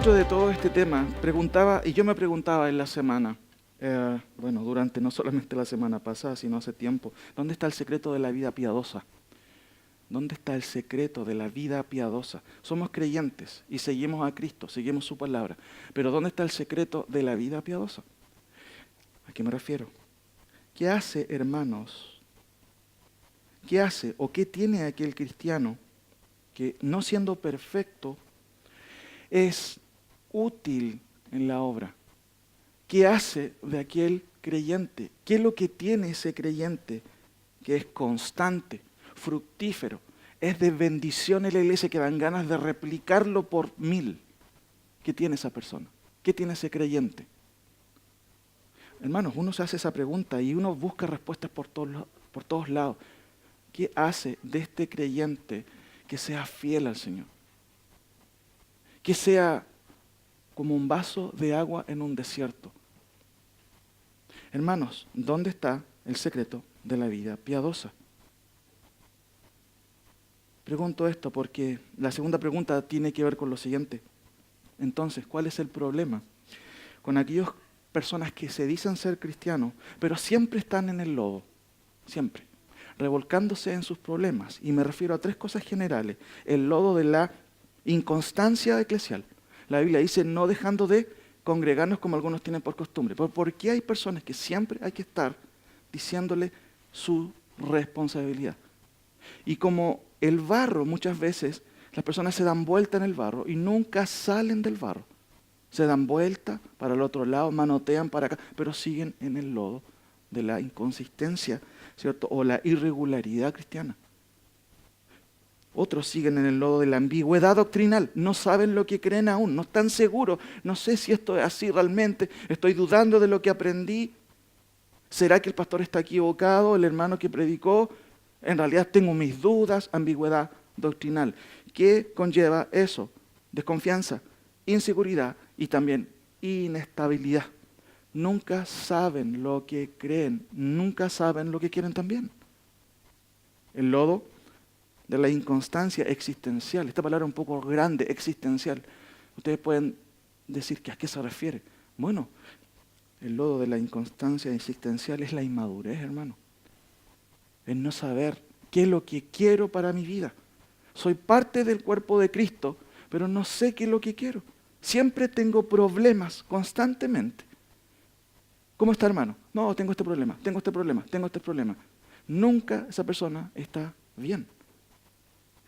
propósito de todo este tema, yo me preguntaba en la semana, durante no solamente la semana pasada, sino hace tiempo, ¿dónde está el secreto de la vida piadosa? ¿Dónde está el secreto de la vida piadosa? Somos creyentes y seguimos a Cristo, seguimos su palabra, pero ¿dónde está el secreto de la vida piadosa? ¿A qué me refiero? ¿Qué hace, hermanos? ¿Qué hace o qué tiene aquel cristiano que, no siendo perfecto, es útil en la obra? ¿Qué hace de aquel creyente? ¿Qué es lo que tiene ese creyente que es constante, fructífero, es de bendición en la iglesia, que dan ganas de replicarlo por 1000? ¿Qué tiene esa persona? ¿Qué tiene ese creyente? Hermanos, uno se hace esa pregunta y uno busca respuestas por todos lados. ¿Qué hace de este creyente que sea fiel al Señor? Que sea como un vaso de agua en un desierto. Hermanos, ¿dónde está el secreto de la vida piadosa? Pregunto esto porque la segunda pregunta tiene que ver con lo siguiente. Entonces, ¿cuál es el problema con aquellas personas que se dicen ser cristianos, pero siempre están en el lodo? Siempre, revolcándose en sus problemas. Y me refiero a 3 cosas generales. El lodo de la inconstancia eclesial. La Biblia dice, no dejando de congregarnos como algunos tienen por costumbre. Pero ¿por qué hay personas que siempre hay que estar diciéndole su responsabilidad? Y como el barro, muchas veces las personas se dan vuelta en el barro y nunca salen del barro. Se dan vuelta para el otro lado, manotean para acá, pero siguen en el lodo de la inconsistencia, ¿cierto? O la irregularidad cristiana. Otros siguen en el lodo de la ambigüedad doctrinal, no saben lo que creen aún, no están seguros, no sé si esto es así realmente, estoy dudando de lo que aprendí. ¿Será que el pastor está equivocado, el hermano que predicó? En realidad tengo mis dudas, ambigüedad doctrinal. ¿Qué conlleva eso? Desconfianza, inseguridad y también inestabilidad. Nunca saben lo que creen, nunca saben lo que quieren también. El lodo de la inconstancia existencial. Esta palabra es un poco grande, existencial. Ustedes pueden decir que ¿a qué se refiere? Bueno, el lodo de la inconstancia existencial es la inmadurez, hermano. Es no saber qué es lo que quiero para mi vida. Soy parte del cuerpo de Cristo, pero no sé qué es lo que quiero. Siempre tengo problemas, constantemente. ¿Cómo está, hermano? No, tengo este problema, tengo este problema, tengo este problema. Nunca esa persona está bien.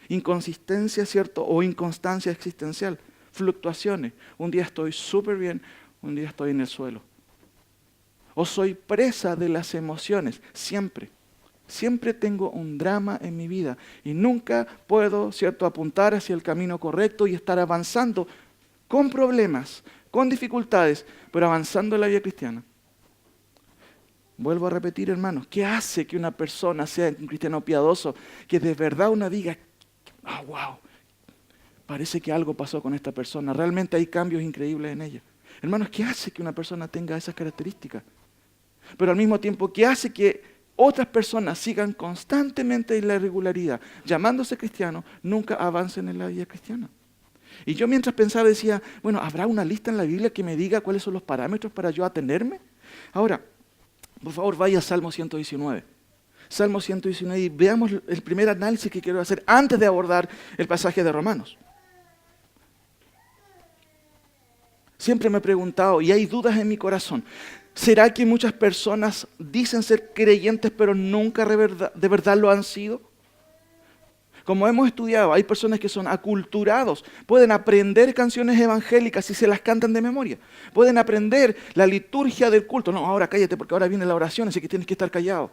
Inconsistencia, ¿cierto? O inconstancia existencial. Fluctuaciones. Un día estoy súper bien, un día estoy en el suelo. O soy presa de las emociones, siempre. Siempre tengo un drama en mi vida y nunca puedo, ¿cierto?, apuntar hacia el camino correcto y estar avanzando con problemas, con dificultades, pero avanzando en la vida cristiana. Vuelvo a repetir, hermanos, ¿qué hace que una persona sea un cristiano piadoso? Que de verdad uno diga, wow, parece que algo pasó con esta persona, realmente hay cambios increíbles en ella. Hermanos, ¿qué hace que una persona tenga esas características? Pero al mismo tiempo, ¿qué hace que otras personas sigan constantemente en la irregularidad, llamándose cristianos, nunca avancen en la vida cristiana? Y yo mientras pensaba decía, bueno, ¿habrá una lista en la Biblia que me diga cuáles son los parámetros para yo atenerme? Ahora, por favor, vaya a Salmo 119. Salmo 119 y veamos el primer análisis que quiero hacer antes de abordar el pasaje de Romanos. Siempre me he preguntado, y hay dudas en mi corazón, ¿será que muchas personas dicen ser creyentes pero nunca de verdad lo han sido? Como hemos estudiado, hay personas que son aculturados, pueden aprender canciones evangélicas y se las cantan de memoria. Pueden aprender la liturgia del culto. No, ahora cállate porque ahora viene la oración, así que tienes que estar callado.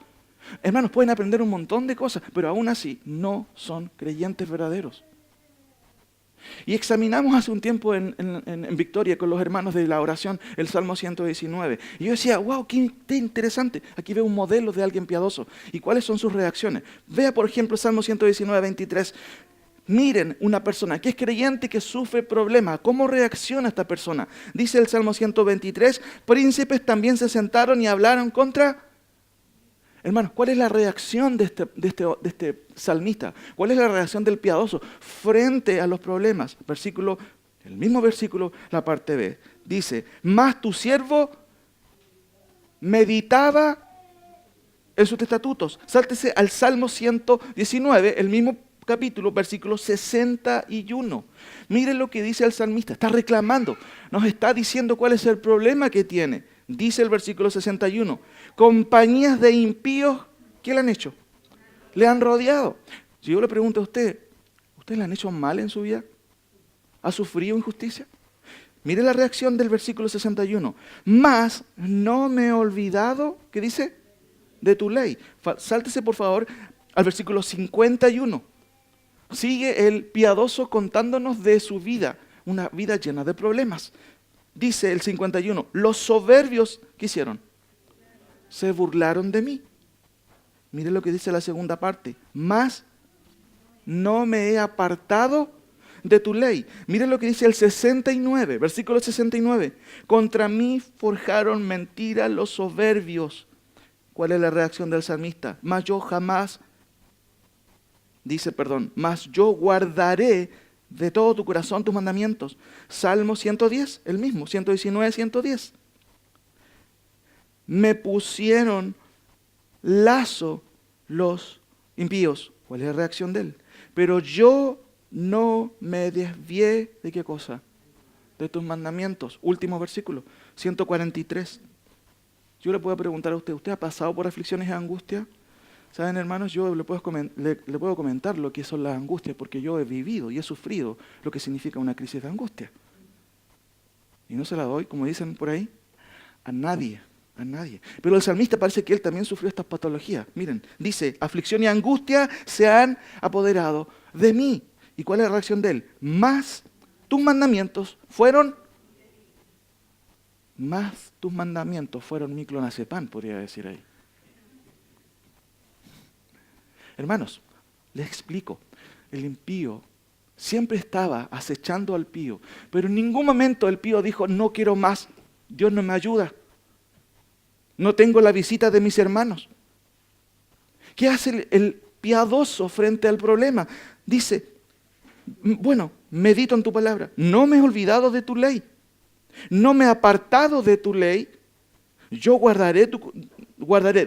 Hermanos, pueden aprender un montón de cosas, pero aún así no son creyentes verdaderos. Y examinamos hace un tiempo en Victoria con los hermanos de la oración el Salmo 119. Y yo decía, wow, qué interesante. Aquí veo un modelo de alguien piadoso. ¿Y cuáles son sus reacciones? Vea, por ejemplo, Salmo 119, 23. Miren, una persona que es creyente que sufre problemas. ¿Cómo reacciona esta persona? Dice el Salmo 123, príncipes también se sentaron y hablaron contra... Hermanos, ¿cuál es la reacción de este salmista? ¿Cuál es la reacción del piadoso frente a los problemas? Versículo El mismo versículo, la parte B, dice, mas tu siervo meditaba en sus estatutos. Sáltese al Salmo 119, el mismo capítulo, versículo 61. Mire lo que dice el salmista, está reclamando, nos está diciendo cuál es el problema que tiene. Dice el versículo 61, compañías de impíos, ¿qué le han hecho? Le han rodeado. Si yo le pregunto a usted, ¿ustedes le han hecho mal en su vida? ¿Ha sufrido injusticia? Mire la reacción del versículo 61. Mas no me he olvidado, ¿qué dice? De tu ley. Sáltese por favor al versículo 51. Sigue el piadoso contándonos de su vida, una vida llena de problemas. Dice el 51, los soberbios, ¿qué hicieron? Se burlaron de mí. Mire lo que dice la segunda parte. Mas no me he apartado de tu ley. Mire lo que dice el 69, versículo 69. Contra mí forjaron mentira los soberbios. ¿Cuál es la reacción del salmista? Mas yo jamás, mas yo guardaré de todo tu corazón tus mandamientos. Salmo 110, el mismo, 119, 110. Me pusieron lazo los impíos. ¿Cuál es la reacción de él? Pero yo no me desvié de qué cosa? De tus mandamientos. Último versículo, 143. Yo le puedo preguntar a usted, ¿usted ha pasado por aflicciones y angustia? ¿Saben, hermanos? Yo le puedo comentar lo que son las angustias, porque yo he vivido y he sufrido lo que significa una crisis de angustia. Y no se la doy, como dicen por ahí, a nadie. A nadie. Pero el salmista parece que él también sufrió estas patologías. Miren, dice, aflicción y angustia se han apoderado de mí. ¿Y cuál es la reacción de él? Más tus mandamientos fueron mi clonazepam, podría decir ahí. Hermanos, les explico. El impío siempre estaba acechando al pío, pero en ningún momento el pío dijo, no quiero más, Dios no me ayuda. No tengo la visita de mis hermanos. ¿Qué hace el piadoso frente al problema? Dice, bueno, medito en tu palabra. No me he olvidado de tu ley. No me he apartado de tu ley. Yo guardaré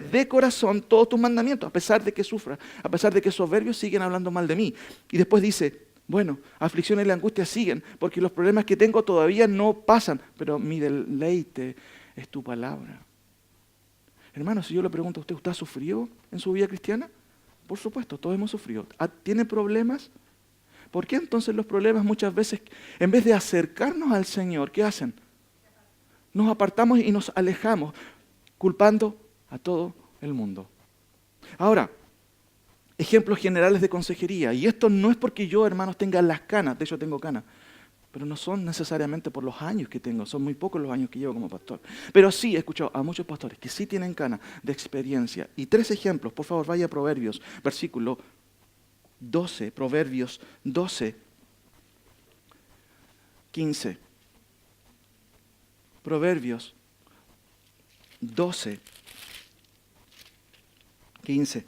de corazón todos tus mandamientos, a pesar de que sufra, a pesar de que soberbios siguen hablando mal de mí. Y después dice, bueno, aflicciones y la angustia siguen, porque los problemas que tengo todavía no pasan, pero mi deleite es tu palabra. Hermanos, si yo le pregunto a usted, ¿usted ha sufrido en su vida cristiana? Por supuesto, todos hemos sufrido. ¿Tiene problemas? ¿Por qué entonces los problemas muchas veces, en vez de acercarnos al Señor, qué hacen? Nos apartamos y nos alejamos, culpando a todo el mundo. Ahora, ejemplos generales de consejería. Y esto no es porque yo, hermanos, tenga las canas. De hecho, tengo canas. Pero no son necesariamente por los años que tengo, son muy pocos los años que llevo como pastor. Pero sí he escuchado a muchos pastores que sí tienen canas de experiencia. Y 3 ejemplos, por favor, vaya a Proverbios, versículo 12, Proverbios 12, 15. Proverbios 12, 15.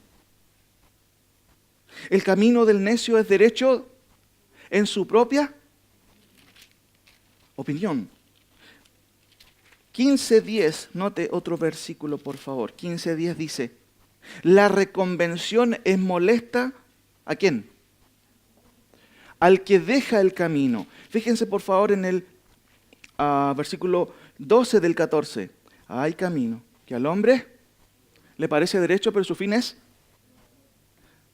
El camino del necio es derecho en su propia opinión. 15:10, note otro versículo por favor. 15:10 dice, la reconvención es molesta, ¿a quién? Al que deja el camino. Fíjense por favor en el versículo 12 del 14. Hay camino que al hombre le parece derecho, pero su fin es...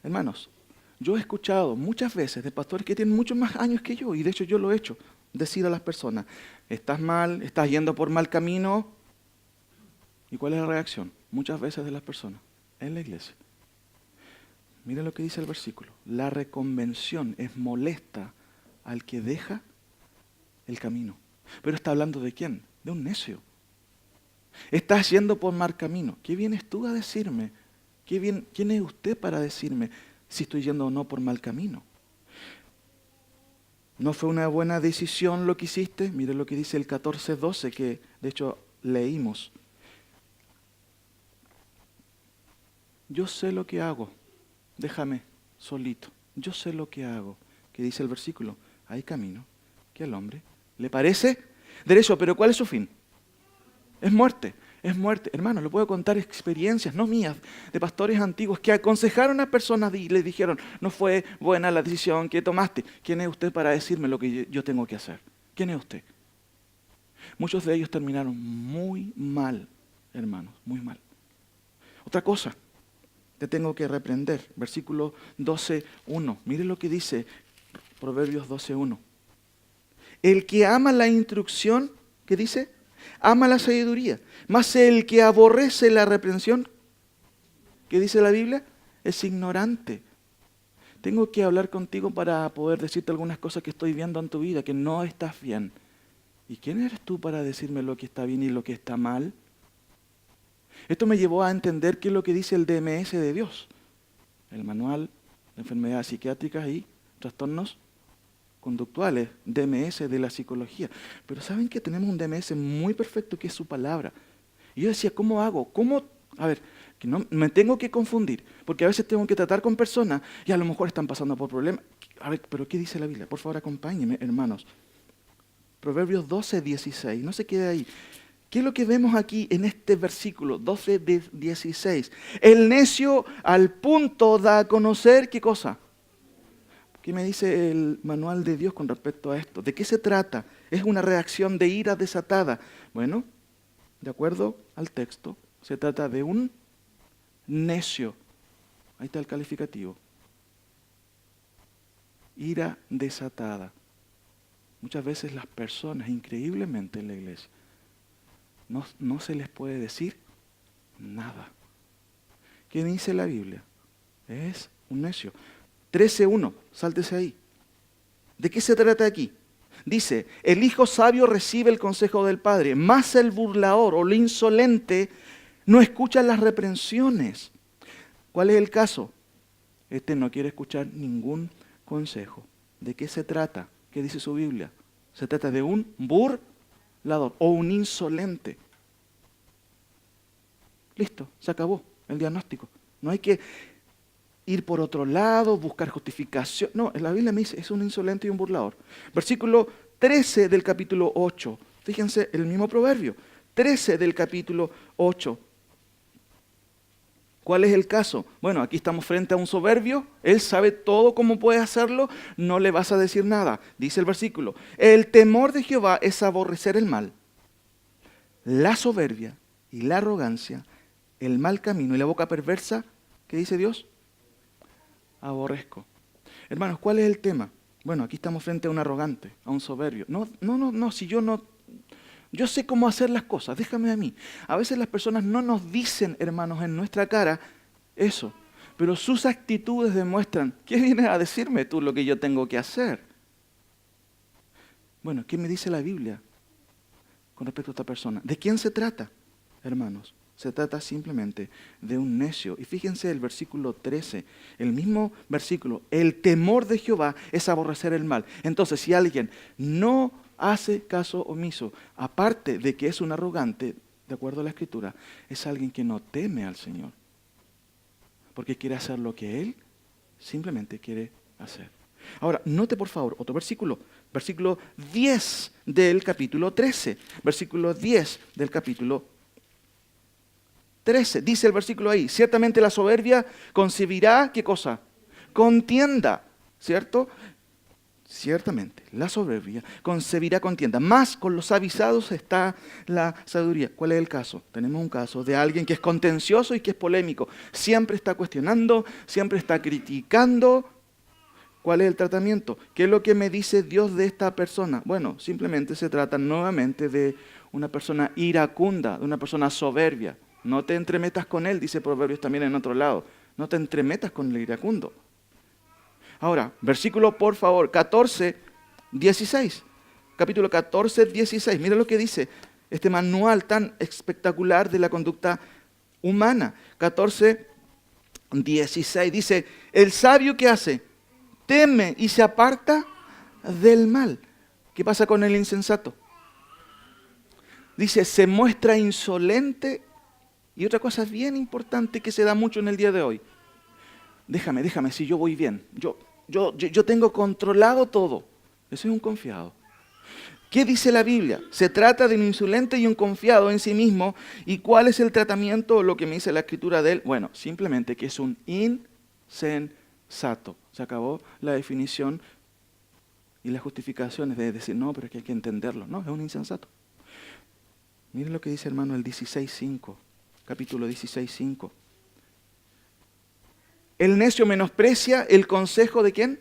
Hermanos, yo he escuchado muchas veces de pastores que tienen muchos más años que yo, y de hecho yo lo he hecho, decir a las personas, estás mal, estás yendo por mal camino. ¿Y cuál es la reacción? Muchas veces de las personas en la iglesia. Mira lo que dice el versículo. La reconvención es molesta al que deja el camino. Pero está hablando ¿de quién? De un necio. Estás yendo por mal camino. ¿Qué vienes tú a decirme? ¿Quién es usted para decirme si estoy yendo o no por mal camino? ¿No fue una buena decisión lo que hiciste? Mire lo que dice el 14:12, que de hecho leímos. Yo sé lo que hago. Déjame solito. Yo sé lo que hago. ¿Qué dice el versículo? Hay camino que al hombre le parece derecho. Pero ¿cuál es su fin? Es muerte. Es muerte. Hermano, le puedo contar experiencias, no mías, de pastores antiguos que aconsejaron a personas y les dijeron, no fue buena la decisión que tomaste. ¿Quién es usted para decirme lo que yo tengo que hacer? ¿Quién es usted? Muchos de ellos terminaron muy mal, hermanos, muy mal. Otra cosa, te tengo que reprender. Versículo 12:1. Mire lo que dice Proverbios 12:1. El que ama la instrucción, ¿qué dice? Ama la sabiduría. Mas el que aborrece la reprensión, ¿qué dice la Biblia? Es ignorante. Tengo que hablar contigo para poder decirte algunas cosas que estoy viendo en tu vida, que no estás bien. ¿Y quién eres tú para decirme lo que está bien y lo que está mal? Esto me llevó a entender qué es lo que dice el DMS de Dios, el Manual de Enfermedades Psiquiátricas y Trastornos Conductuales, DMS de la psicología. Pero ¿saben que tenemos un DMS muy perfecto que es su palabra? Y yo decía, ¿cómo hago? ¿Cómo? A ver, que no me tengo que confundir, porque a veces tengo que tratar con personas y a lo mejor están pasando por problemas. A ver, ¿pero qué dice la Biblia? Por favor, acompáñenme, hermanos. Proverbios 12:16, no se quede ahí. ¿Qué es lo que vemos aquí en este versículo 12:16? El necio al punto da a conocer, ¿qué cosa? ¿Qué me dice el manual de Dios con respecto a esto? ¿De qué se trata? ¿Es una reacción de ira desatada? Bueno, de acuerdo al texto, se trata de un necio. Ahí está el calificativo. Ira desatada. Muchas veces las personas, increíblemente en la iglesia, no se les puede decir nada. ¿Qué dice la Biblia? Es un necio. 13:1, sáltese ahí. ¿De qué se trata aquí? Dice, el hijo sabio recibe el consejo del padre, mas el burlador o el insolente no escucha las reprensiones. ¿Cuál es el caso? Este no quiere escuchar ningún consejo. ¿De qué se trata? ¿Qué dice su Biblia? Se trata de un burlador o un insolente. Listo, se acabó el diagnóstico. No hay que ir por otro lado, buscar justificación. No, la Biblia me dice, es un insolente y un burlador. Versículo 13 del capítulo 8. Fíjense, el mismo proverbio. 13 del capítulo 8. ¿Cuál es el caso? Bueno, aquí estamos frente a un soberbio, él sabe todo cómo puede hacerlo, no le vas a decir nada. Dice el versículo, el temor de Jehová es aborrecer el mal, la soberbia y la arrogancia, el mal camino y la boca perversa, ¿qué dice Dios? Aborrezco. Hermanos, ¿cuál es el tema? Bueno, aquí estamos frente a un arrogante, a un soberbio. No, si yo sé cómo hacer las cosas, déjame a mí. A veces las personas no nos dicen, hermanos, en nuestra cara eso, pero sus actitudes demuestran, ¿qué vienes a decirme tú lo que yo tengo que hacer? Bueno, ¿qué me dice la Biblia con respecto a esta persona? ¿De quién se trata, hermanos? Se trata simplemente de un necio. Y fíjense el versículo 13, el mismo versículo, el temor de Jehová es aborrecer el mal. Entonces, si alguien no hace caso omiso, aparte de que es un arrogante, de acuerdo a la Escritura, es alguien que no teme al Señor. Porque quiere hacer lo que Él simplemente quiere hacer. Ahora, note por favor otro versículo, versículo 10 del capítulo 13, versículo 10 del capítulo 13, dice el versículo ahí, ciertamente la soberbia concebirá, ¿qué cosa? Contienda, ¿cierto? Ciertamente, la soberbia concebirá contienda, más con los avisados está la sabiduría. ¿Cuál es el caso? Tenemos un caso de alguien que es contencioso y que es polémico. Siempre está cuestionando, siempre está criticando. ¿Cuál es el tratamiento? ¿Qué es lo que me dice Dios de esta persona? Bueno, simplemente se trata nuevamente de una persona iracunda, de una persona soberbia. No te entremetas con él, dice Proverbios también en otro lado. No te entremetas con el iracundo. Ahora, versículo por favor, 14:16. Capítulo 14:16. Mira lo que dice este manual tan espectacular de la conducta humana. 14:16 dice, el sabio ¿qué hace? Teme y se aparta del mal. ¿Qué pasa con el insensato? Dice, se muestra insolente. Y otra cosa bien importante que se da mucho en el día de hoy. Déjame, si yo voy bien. Yo tengo controlado todo. Eso es un confiado. ¿Qué dice la Biblia? Se trata de un insolente y un confiado en sí mismo. ¿Y cuál es el tratamiento o lo que me dice la escritura de él? Bueno, simplemente que es un insensato. Se acabó la definición y las justificaciones de decir, no, pero es que hay que entenderlo. No, es un insensato. Miren lo que dice, hermano, el 16.5, capítulo 16.5. El necio menosprecia el consejo ¿de quién?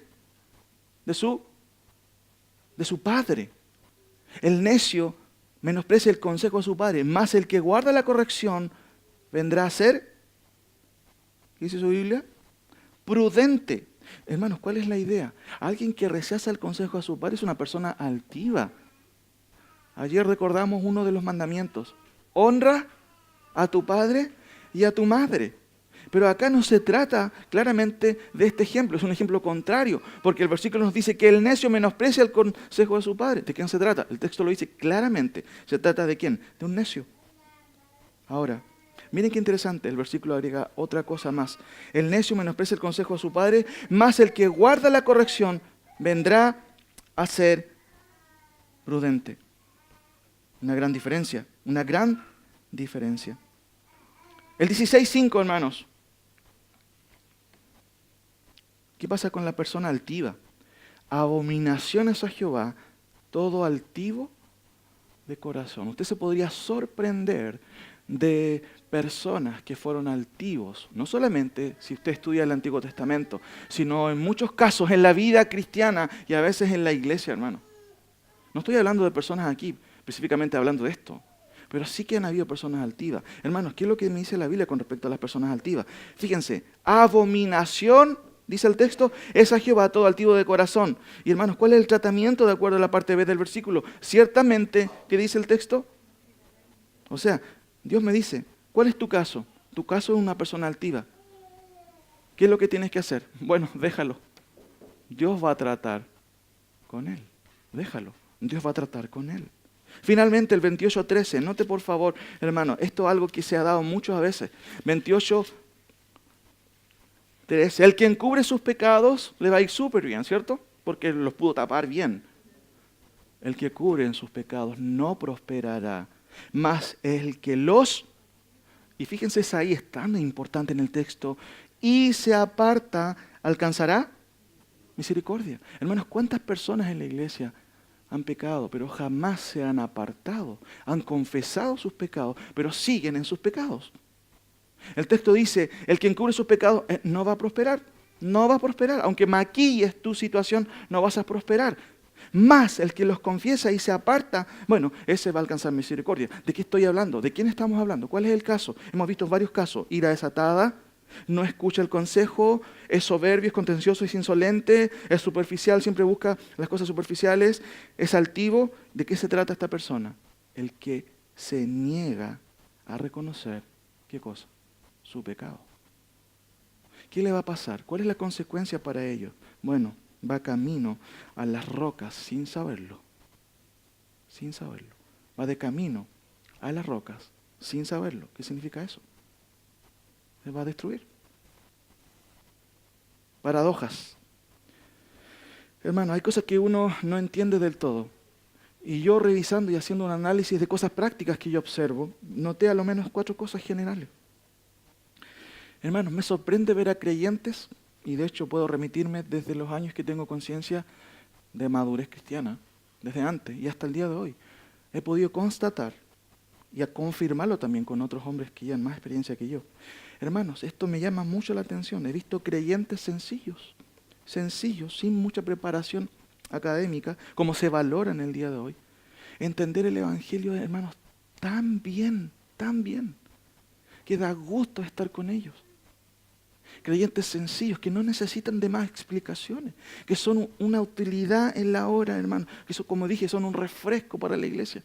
De su padre. El necio menosprecia el consejo de su padre, mas el que guarda la corrección vendrá a ser, ¿qué dice su Biblia? Prudente. Hermanos, ¿cuál es la idea? Alguien que rechaza el consejo de su padre es una persona altiva. Ayer recordamos uno de los mandamientos. Honra a tu padre y a tu madre. Pero acá no se trata claramente de este ejemplo, es un ejemplo contrario, porque el versículo nos dice que el necio menosprecia el consejo de su padre. ¿De quién se trata? El texto lo dice claramente. ¿Se trata de quién? De un necio. Ahora, miren qué interesante, el versículo agrega otra cosa más. El necio menosprecia el consejo de su padre, mas el que guarda la corrección vendrá a ser prudente. Una gran diferencia, una gran diferencia. El 16.5, hermanos. ¿Qué pasa con la persona altiva? Abominaciones a Jehová, todo altivo de corazón. Usted se podría sorprender de personas que fueron altivos, no solamente si usted estudia el Antiguo Testamento, sino en muchos casos en la vida cristiana y a veces en la iglesia, hermano. No estoy hablando de personas aquí, específicamente hablando de esto, pero sí que han habido personas altivas. Hermanos, ¿qué es lo que me dice la Biblia con respecto a las personas altivas? Fíjense, abominación, dice el texto, es a Jehová todo altivo de corazón. Y hermanos, ¿cuál es el tratamiento de acuerdo a la parte B del versículo? Ciertamente, ¿qué dice el texto? O sea, Dios me dice, ¿cuál es tu caso? Tu caso es una persona altiva. ¿Qué es lo que tienes que hacer? Bueno, déjalo. Dios va a tratar con él. Déjalo. Dios va a tratar con él. Finalmente, el 28.13. Note por favor, hermano, esto es algo que se ha dado muchas veces. 28.13. El que encubre sus pecados le va a ir súper bien, ¿cierto? Porque los pudo tapar bien. El que cubre en sus pecados no prosperará, mas el que los... Y fíjense, esa ahí es tan importante en el texto. Y se aparta, alcanzará misericordia. Hermanos, ¿cuántas personas en la iglesia han pecado, pero jamás se han apartado? Han confesado sus pecados, pero siguen en sus pecados. El texto dice, el que encubre sus pecados no va a prosperar. No va a prosperar. Aunque maquilles tu situación, no vas a prosperar. Más el que los confiesa y se aparta, bueno, ese va a alcanzar misericordia. ¿De qué estoy hablando? ¿De quién estamos hablando? ¿Cuál es el caso? Hemos visto varios casos. Ira desatada, no escucha el consejo, es soberbio, es contencioso, es insolente, es superficial, siempre busca las cosas superficiales, es altivo. ¿De qué se trata esta persona? El que se niega a reconocer, ¿qué cosa? Su pecado. ¿Qué le va a pasar? ¿Cuál es la consecuencia para ellos? Bueno, va camino a las rocas sin saberlo. Sin saberlo. Va de camino a las rocas sin saberlo. ¿Qué significa eso? Se va a destruir. Paradojas. Hermano, hay cosas que uno no entiende del todo. Y yo revisando y haciendo un análisis de cosas prácticas que yo observo, noté a lo menos 4 cosas generales. Hermanos, me sorprende ver a creyentes, y de hecho puedo remitirme desde los años que tengo conciencia de madurez cristiana, desde antes y hasta el día de hoy. He podido constatar y a confirmarlo también con otros hombres que llevan más experiencia que yo. Hermanos, esto me llama mucho la atención. He visto creyentes sencillos, sin mucha preparación académica, como se valora en el día de hoy. Entender el Evangelio, hermanos, tan bien, que da gusto estar con ellos. Creyentes sencillos que no necesitan de más explicaciones, que son una utilidad en la hora, hermano, que eso, como dije, son un refresco para la iglesia.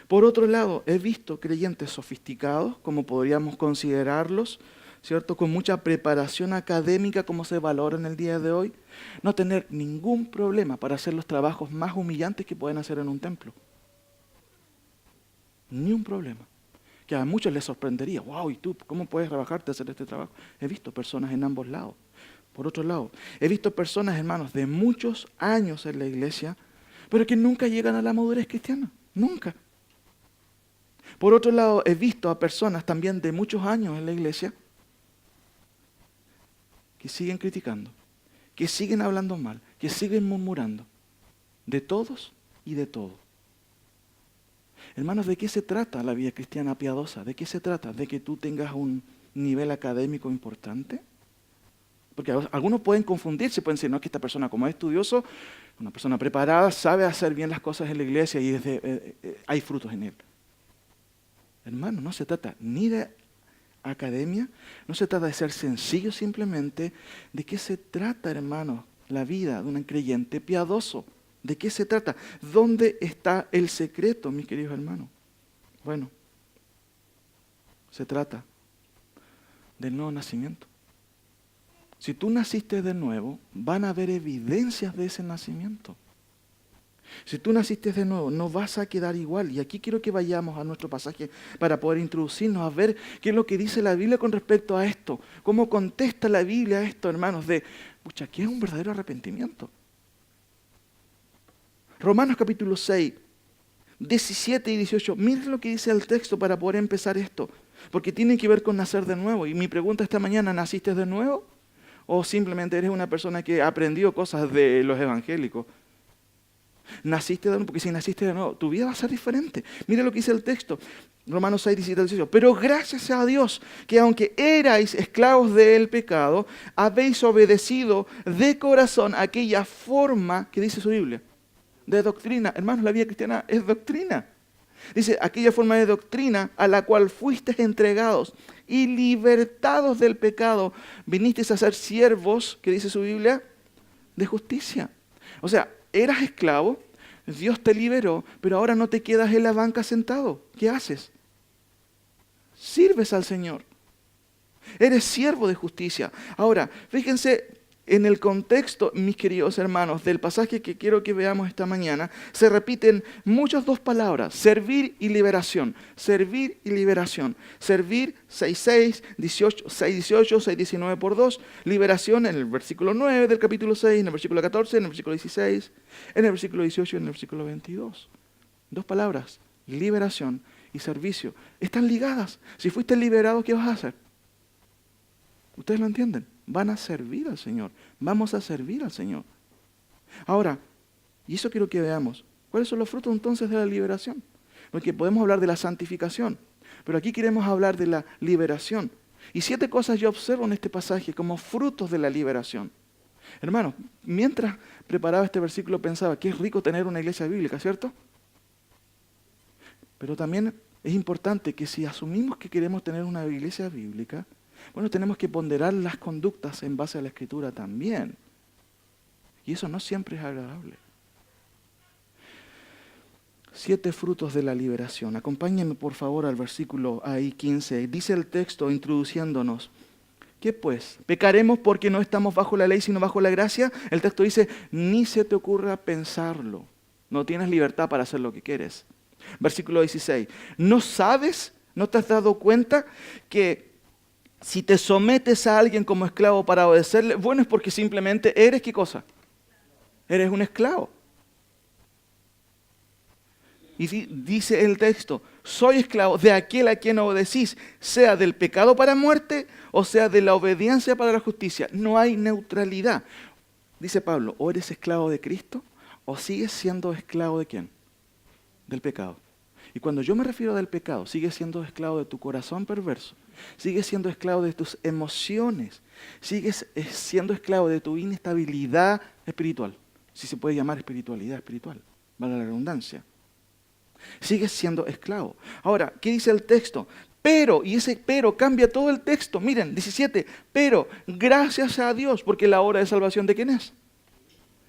Por otro lado, he visto creyentes sofisticados, como podríamos considerarlos, ¿cierto? Con mucha preparación académica, como se valora en el día de hoy, no tener ningún problema para hacer los trabajos más humillantes que pueden hacer en un templo. Ni un problema. Que a muchos les sorprendería, wow, ¿y tú cómo puedes rebajarte a hacer este trabajo? He visto personas en ambos lados. Por otro lado, he visto personas, hermanos, de muchos años en la iglesia, pero que nunca llegan a la madurez cristiana. Nunca. Por otro lado, he visto a personas también de muchos años en la iglesia que siguen criticando, que siguen hablando mal, que siguen murmurando de todos y de todo. Hermanos, ¿de qué se trata la vida cristiana piadosa? ¿De qué se trata? ¿De que tú tengas un nivel académico importante? Porque algunos pueden confundirse, pueden decir, no, es que esta persona como es estudioso, una persona preparada, sabe hacer bien las cosas en la iglesia y hay frutos en él. Hermano, no se trata ni de academia, no se trata de ser sencillo simplemente. ¿De qué se trata, hermano, la vida de un creyente piadoso? ¿De qué se trata? ¿Dónde está el secreto, mis queridos hermanos? Bueno, se trata del nuevo nacimiento. Si tú naciste de nuevo, van a haber evidencias de ese nacimiento. Si tú naciste de nuevo, no vas a quedar igual. Y aquí quiero que vayamos a nuestro pasaje para poder introducirnos a ver qué es lo que dice la Biblia con respecto a esto. Cómo contesta la Biblia a esto, hermanos, de, pucha, ¿qué es un verdadero arrepentimiento? Romanos capítulo 6, 17 y 18. Miren lo que dice el texto para poder empezar esto. Porque tiene que ver con nacer de nuevo. Y mi pregunta esta mañana, ¿naciste de nuevo? ¿O simplemente eres una persona que aprendió cosas de los evangélicos? Naciste de nuevo, porque si naciste de nuevo, tu vida va a ser diferente. Mira lo que dice el texto, Romanos 6, 17 y 18. Pero gracias a Dios, que aunque erais esclavos del pecado, habéis obedecido de corazón aquella forma que dice su Biblia, de doctrina. Hermanos, la vida cristiana es doctrina. Dice, aquella forma de doctrina a la cual fuisteis entregados y libertados del pecado, vinisteis a ser siervos, que dice su Biblia, de justicia. O sea, eras esclavo, Dios te liberó, pero ahora no te quedas en la banca sentado. ¿Qué haces? Sirves al Señor. Eres siervo de justicia. Ahora, fíjense en el contexto, mis queridos hermanos, del pasaje que quiero que veamos esta mañana, se repiten muchas dos palabras, servir y liberación. Servir y liberación. Servir, 6.6, 6.18, 6.19 por 2. Liberación en el versículo 9 del capítulo 6, en el versículo 14, en el versículo 16, en el versículo 18 y en el versículo 22. Dos palabras, liberación y servicio. Están ligadas. Si fuiste liberado, ¿qué vas a hacer? ¿Ustedes lo entienden? Van a servir al Señor. Vamos a servir al Señor. Ahora, y eso quiero que veamos. ¿Cuáles son los frutos entonces de la liberación? Porque podemos hablar de la santificación, pero aquí queremos hablar de la liberación. Y 7 cosas yo observo en este pasaje como frutos de la liberación. Hermanos, mientras preparaba este versículo pensaba que es rico tener una iglesia bíblica, ¿cierto? Pero también es importante que si asumimos que queremos tener una iglesia bíblica, bueno, tenemos que ponderar las conductas en base a la Escritura también. Y eso no siempre es agradable. 7 frutos de la liberación. Acompáñenme por favor al versículo ahí 15. Dice el texto introduciéndonos. ¿Qué pues? ¿Pecaremos porque no estamos bajo la ley sino bajo la gracia? El texto dice, ni se te ocurra pensarlo. No tienes libertad para hacer lo que quieres. Versículo 16. ¿No sabes, no te has dado cuenta que si te sometes a alguien como esclavo para obedecerle, bueno, es porque simplemente eres, ¿qué cosa? Eres un esclavo. Y dice el texto, soy esclavo de aquel a quien obedecís, sea del pecado para muerte o sea de la obediencia para la justicia. No hay neutralidad. Dice Pablo, o eres esclavo de Cristo o sigues siendo esclavo de ¿quién? Del pecado. Y cuando yo me refiero del pecado, sigues siendo esclavo de tu corazón perverso, sigues siendo esclavo de tus emociones, sigues siendo esclavo de tu inestabilidad espiritual, si se puede llamar espiritualidad espiritual, vale la redundancia. Sigues siendo esclavo. Ahora, ¿qué dice el texto? Pero, y ese pero cambia todo el texto. Miren, 17, pero gracias a Dios, porque la obra de salvación ¿de quién es?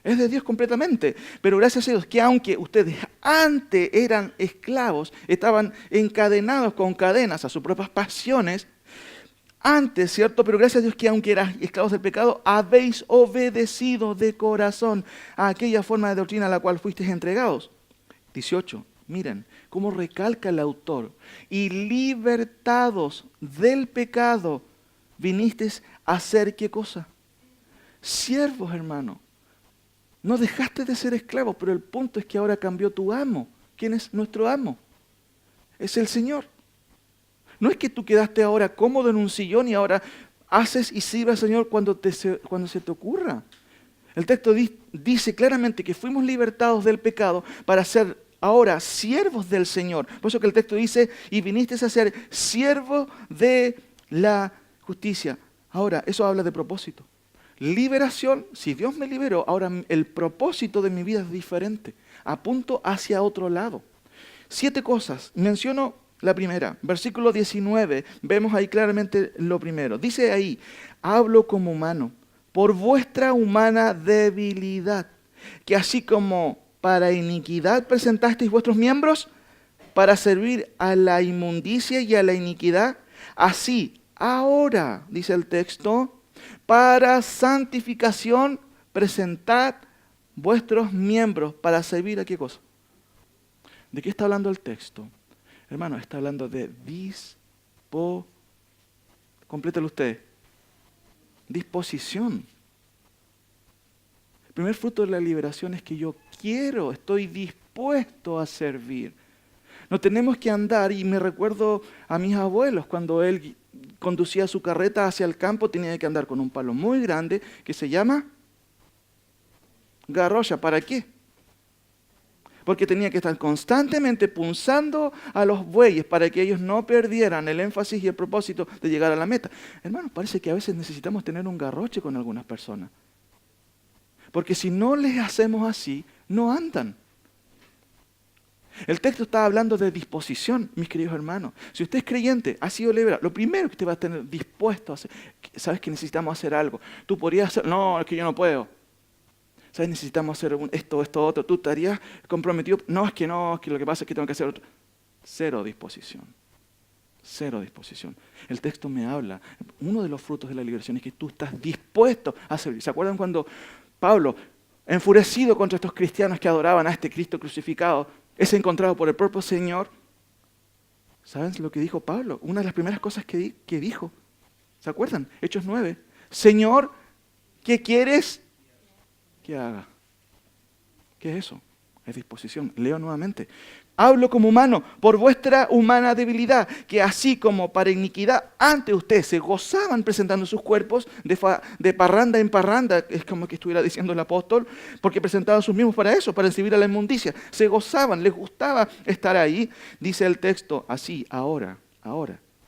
Es de Dios completamente. Pero gracias a Dios que aunque ustedes antes eran esclavos, estaban encadenados con cadenas a sus propias pasiones, antes, ¿cierto? Pero gracias a Dios que aunque eran esclavos del pecado, habéis obedecido de corazón a aquella forma de doctrina a la cual fuisteis entregados. 18. Miren cómo recalca el autor. Y libertados del pecado, vinisteis a ser ¿qué cosa? Siervos, hermano. No dejaste de ser esclavo, pero el punto es que ahora cambió tu amo. ¿Quién es nuestro amo? Es el Señor. No es que tú quedaste ahora cómodo en un sillón y ahora haces y sirves al Señor cuando se te ocurra. El texto dice claramente que fuimos libertados del pecado para ser ahora siervos del Señor. Por eso que el texto dice, y viniste a ser siervo de la justicia. Ahora, eso habla de propósito. Liberación, si Dios me liberó, ahora el propósito de mi vida es diferente. Apunto hacia otro lado. 7 cosas. Menciono la primera. Versículo 19. Vemos ahí claramente lo primero. Dice ahí, hablo como humano, por vuestra humana debilidad, que así como para iniquidad presentasteis vuestros miembros, para servir a la inmundicia y a la iniquidad, así ahora, dice el texto, para santificación presentad vuestros miembros para servir a qué cosa. ¿De qué está hablando el texto? Hermano, está hablando de complételo usted. Disposición. El primer fruto de la liberación es que yo estoy dispuesto a servir. No tenemos que andar, y me recuerdo a mis abuelos, cuando él conducía su carreta hacia el campo, tenía que andar con un palo muy grande que se llama garrocha. ¿Para qué? Porque tenía que estar constantemente punzando a los bueyes para que ellos no perdieran el énfasis y el propósito de llegar a la meta. Hermanos, parece que a veces necesitamos tener un garroche con algunas personas. Porque si no les hacemos así, no andan. El texto está hablando de disposición, mis queridos hermanos. Si usted es creyente, ha sido liberado, lo primero que usted va a tener dispuesto a hacer, sabes que necesitamos hacer algo. Tú podrías hacer, no, es que yo no puedo. Sabes, necesitamos hacer esto, otro. Tú estarías comprometido, no, es que lo que pasa es que tengo que hacer otro. Cero disposición. Cero disposición. El texto me habla, uno de los frutos de la liberación es que tú estás dispuesto a servir. ¿Se acuerdan cuando Pablo, enfurecido contra estos cristianos que adoraban a este Cristo crucificado, es encontrado por el propio Señor? ¿Saben lo que dijo Pablo? Una de las primeras cosas que dijo. ¿Se acuerdan? Hechos 9. Señor, ¿qué quieres que haga? ¿Qué es eso? Es disposición. Leo nuevamente. Hablo como humano, por vuestra humana debilidad, que así como para iniquidad, ante ustedes se gozaban presentando sus cuerpos de parranda en parranda, es como que estuviera diciendo el apóstol, porque presentaban sus mismos para eso, para recibir a la inmundicia. Se gozaban, les gustaba estar ahí. Dice el texto, así, ahora,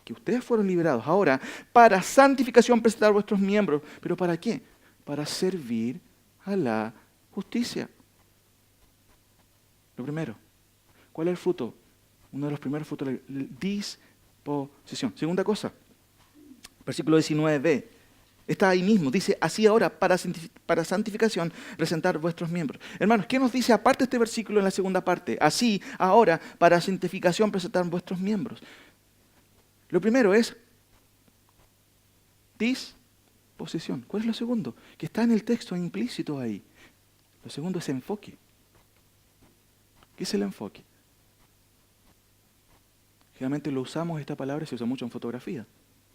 que ustedes fueron liberados, ahora, para santificación presentar vuestros miembros. ¿Pero para qué? Para servir a la justicia. Lo primero. ¿Cuál es el fruto? Uno de los primeros frutos, la disposición. Segunda cosa, versículo 19b. Está ahí mismo, dice, así ahora, para santificación, presentar vuestros miembros. Hermanos, ¿qué nos dice aparte de este versículo en la segunda parte? Así ahora, para santificación, presentar vuestros miembros. Lo primero es disposición. ¿Cuál es lo segundo? Que está en el texto implícito ahí. Lo segundo es enfoque. ¿Qué es el enfoque? Generalmente lo usamos, esta palabra se usa mucho en fotografía,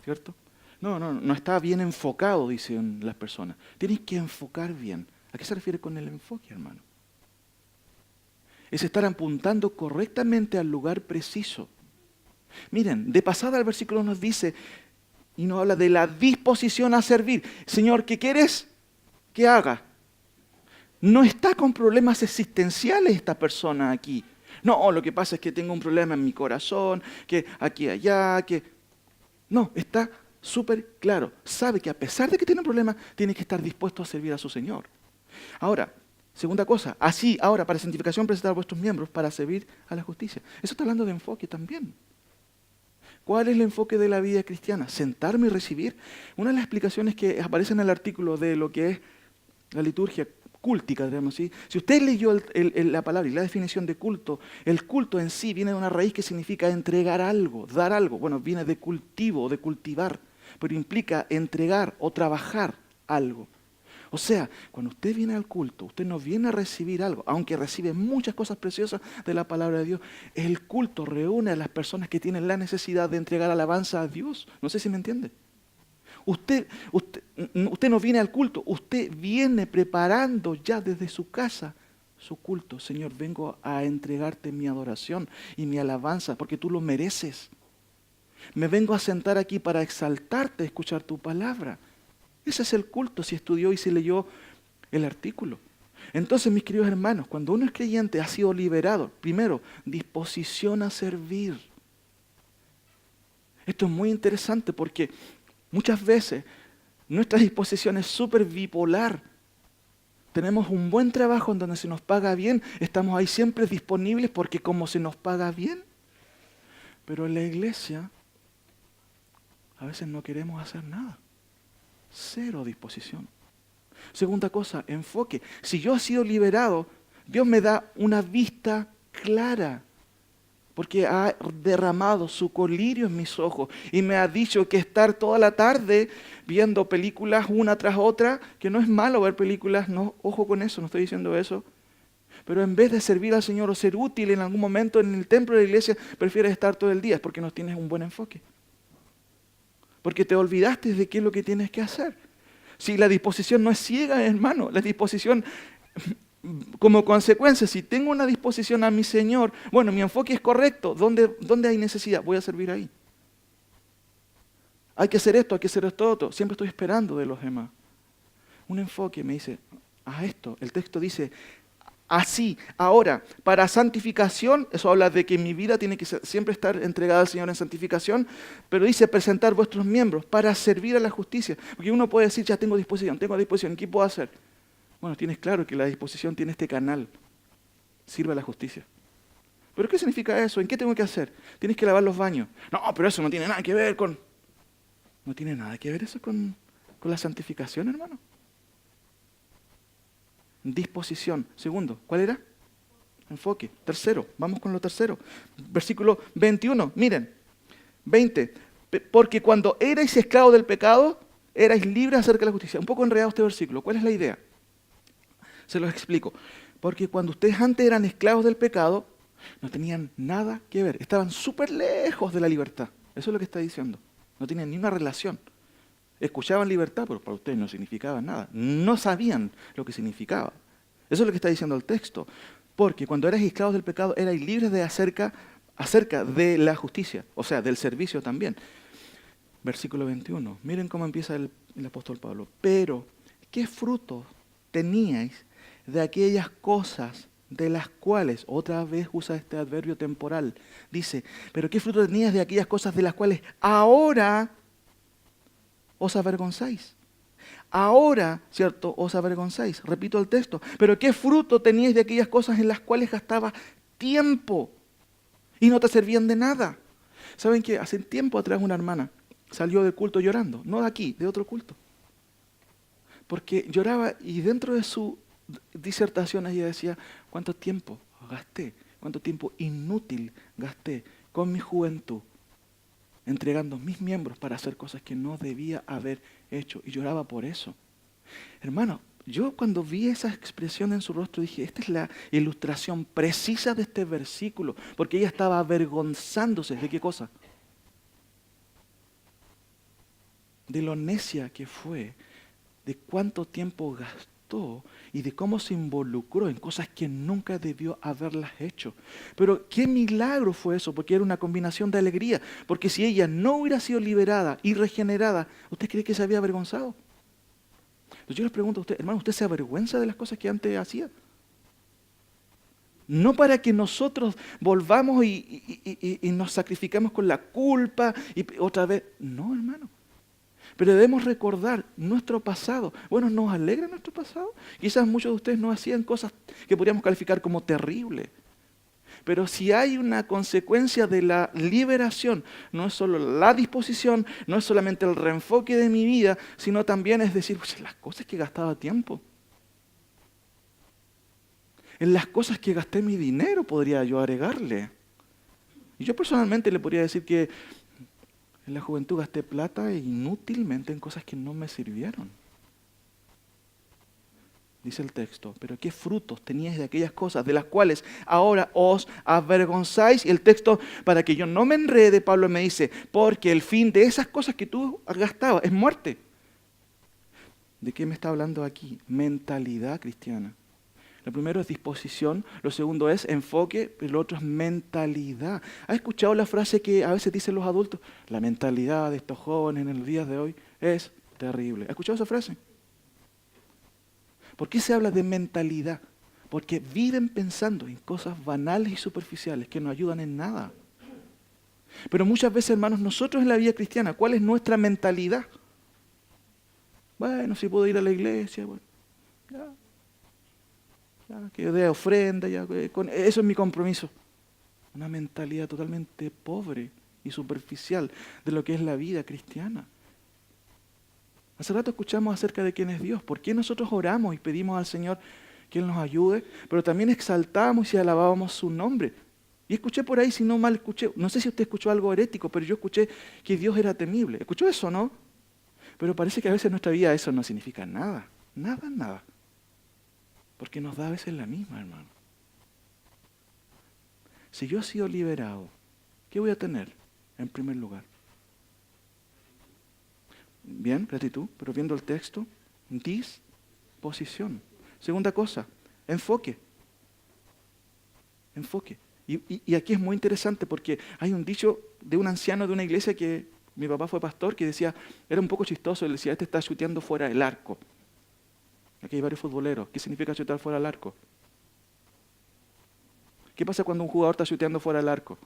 ¿cierto? No está bien enfocado, dicen las personas. Tienes que enfocar bien. ¿A qué se refiere con el enfoque, hermano? Es estar apuntando correctamente al lugar preciso. Miren, de pasada el versículo nos dice, y nos habla de la disposición a servir. Señor, ¿qué quieres que haga? No está con problemas existenciales esta persona aquí. No, lo que pasa es que tengo un problema en mi corazón, que aquí y allá, que... No, está súper claro. Sabe que a pesar de que tiene un problema, tiene que estar dispuesto a servir a su Señor. Ahora, segunda cosa, así ahora para santificación presentar a vuestros miembros para servir a la justicia. Eso está hablando de enfoque también. ¿Cuál es el enfoque de la vida cristiana? Sentarme y recibir. Una de las explicaciones que aparece en el artículo de lo que es la liturgia cúltica, digamos así. Si usted leyó la palabra y la definición de culto, el culto en sí viene de una raíz que significa entregar algo, dar algo. Bueno, viene de cultivo, de cultivar, pero implica entregar o trabajar algo. O sea, cuando usted viene al culto, usted no viene a recibir algo, aunque recibe muchas cosas preciosas de la palabra de Dios. El culto reúne a las personas que tienen la necesidad de entregar alabanza a Dios. No sé si me entiende. Usted no viene al culto, usted viene preparando ya desde su casa su culto. Señor, vengo a entregarte mi adoración y mi alabanza porque tú lo mereces. Me vengo a sentar aquí para exaltarte, escuchar tu palabra. Ese es el culto, si estudió y si leyó el artículo. Entonces, mis queridos hermanos, cuando uno es creyente, ha sido liberado. Primero, disposición a servir. Esto es muy interesante porque muchas veces nuestra disposición es súper bipolar. Tenemos un buen trabajo en donde se nos paga bien, estamos ahí siempre disponibles porque como se nos paga bien. Pero en la iglesia a veces no queremos hacer nada. Cero disposición. Segunda cosa, enfoque. Si yo he sido liberado, Dios me da una vista clara, porque ha derramado su colirio en mis ojos y me ha dicho que estar toda la tarde viendo películas una tras otra, que no es malo ver películas, no, ojo con eso, no estoy diciendo eso, pero en vez de servir al Señor o ser útil en algún momento en el templo de la iglesia, prefieres estar todo el día, es porque no tienes un buen enfoque. Porque te olvidaste de qué es lo que tienes que hacer. Si la disposición no es ciega, hermano, la disposición como consecuencia, si tengo una disposición a mi Señor, bueno, mi enfoque es correcto, ¿dónde hay necesidad? Voy a servir ahí. Hay que hacer esto, hay que hacer esto otro, siempre estoy esperando de los demás. Un enfoque me dice, a esto, el texto dice, así, ahora, para santificación, eso habla de que mi vida tiene que siempre estar entregada al Señor en santificación, pero dice presentar vuestros miembros para servir a la justicia. Porque uno puede decir, ya tengo disposición, ¿qué puedo hacer? Bueno, tienes claro que la disposición tiene este canal, sirve a la justicia. ¿Pero qué significa eso? ¿En qué tengo que hacer? Tienes que lavar los baños. No, pero eso no tiene nada que ver con... ¿No tiene nada que ver eso con la santificación, hermano? Disposición. Segundo, ¿cuál era? Enfoque. Tercero, vamos con lo tercero. Versículo 21, miren. 20. Porque cuando erais esclavos del pecado, erais libres acerca de la justicia. Un poco enredado este versículo. ¿Cuál es la idea? Se los explico. Porque cuando ustedes antes eran esclavos del pecado, no tenían nada que ver. Estaban súper lejos de la libertad. Eso es lo que está diciendo. No tenían ni una relación. Escuchaban libertad, pero para ustedes no significaba nada. No sabían lo que significaba. Eso es lo que está diciendo el texto. Porque cuando erais esclavos del pecado, erais libres de acerca de la justicia. O sea, del servicio también. Versículo 21. Miren cómo empieza el apóstol Pablo. Pero, ¿qué fruto teníais de aquellas cosas de las cuales, otra vez usa este adverbio temporal, dice, pero qué fruto teníais de aquellas cosas de las cuales ahora os avergonzáis? Ahora, ¿cierto? Os avergonzáis. Repito el texto. Pero qué fruto teníais de aquellas cosas en las cuales gastabas tiempo y no te servían de nada. ¿Saben qué? Hace tiempo atrás una hermana salió del culto llorando. No de aquí, de otro culto. Porque lloraba y dentro de su disertación ella decía, ¿cuánto tiempo gasté? ¿Cuánto tiempo inútil gasté con mi juventud? Entregando mis miembros para hacer cosas que no debía haber hecho. Y lloraba por eso. Hermano, yo cuando vi esa expresión en su rostro dije, esta es la ilustración precisa de este versículo. Porque ella estaba avergonzándose. ¿De qué cosa? De lo necia que fue, de cuánto tiempo gastó y de cómo se involucró en cosas que nunca debió haberlas hecho. Pero qué milagro fue eso, porque era una combinación de alegría. Porque si ella no hubiera sido liberada y regenerada, ¿usted cree que se había avergonzado? Entonces yo les pregunto a usted, hermano, ¿usted se avergüenza de las cosas que antes hacía? No para que nosotros volvamos y nos sacrificamos con la culpa y otra vez. No, hermano. Pero debemos recordar nuestro pasado. Bueno, ¿nos alegra nuestro pasado? Quizás muchos de ustedes no hacían cosas que podríamos calificar como terribles. Pero si hay una consecuencia de la liberación, no es solo la disposición, no es solamente el reenfoque de mi vida, sino también es decir, pues, las cosas que gastaba tiempo. En las cosas que gasté mi dinero podría yo agregarle. Y yo personalmente le podría decir que en la juventud gasté plata inútilmente en cosas que no me sirvieron. dice el texto, pero ¿qué frutos teníais de aquellas cosas de las cuales ahora os avergonzáis? Y el texto, para que yo no me enrede, Pablo me dice, porque el fin de esas cosas que tú has gastado es muerte. ¿De qué me está hablando aquí? Mentalidad cristiana. Lo primero es disposición, lo segundo es enfoque, pero lo otro es mentalidad. ¿Has escuchado la frase que a veces dicen los adultos? La mentalidad de estos jóvenes en los días de hoy es terrible. ¿Has escuchado esa frase? ¿Por qué se habla de mentalidad? Porque viven pensando en cosas banales y superficiales que no ayudan en nada. Pero muchas veces, hermanos, nosotros en la vida cristiana, ¿cuál es nuestra mentalidad? Bueno, si puedo ir a la iglesia, bueno, ya, que yo dé ofrenda, ya, eso es mi compromiso. Una mentalidad totalmente pobre y superficial de lo que es la vida cristiana. Hace rato escuchamos acerca de quién es Dios. ¿Por qué nosotros oramos y pedimos al Señor que Él nos ayude? Pero también exaltamos y alabábamos su nombre. Y escuché por ahí, si no mal escuché, no sé si usted escuchó algo herético, pero yo escuché que Dios era temible. ¿Escuchó eso, no? Pero parece que a veces en nuestra vida eso no significa nada. Nada, nada. Porque nos da a veces la misma, hermano. Si yo he sido liberado, ¿qué voy a tener en primer lugar? Bien, gratitud, pero viendo el texto, disposición. Segunda cosa, enfoque. Enfoque. Y aquí es muy interesante porque hay un dicho de un anciano de una iglesia que mi papá fue pastor que decía, era un poco chistoso, él decía, este está chuteando fuera del arco. Aquí hay varios futboleros. ¿Qué significa chutear fuera del arco? ¿Qué pasa cuando un jugador está chuteando fuera del arco?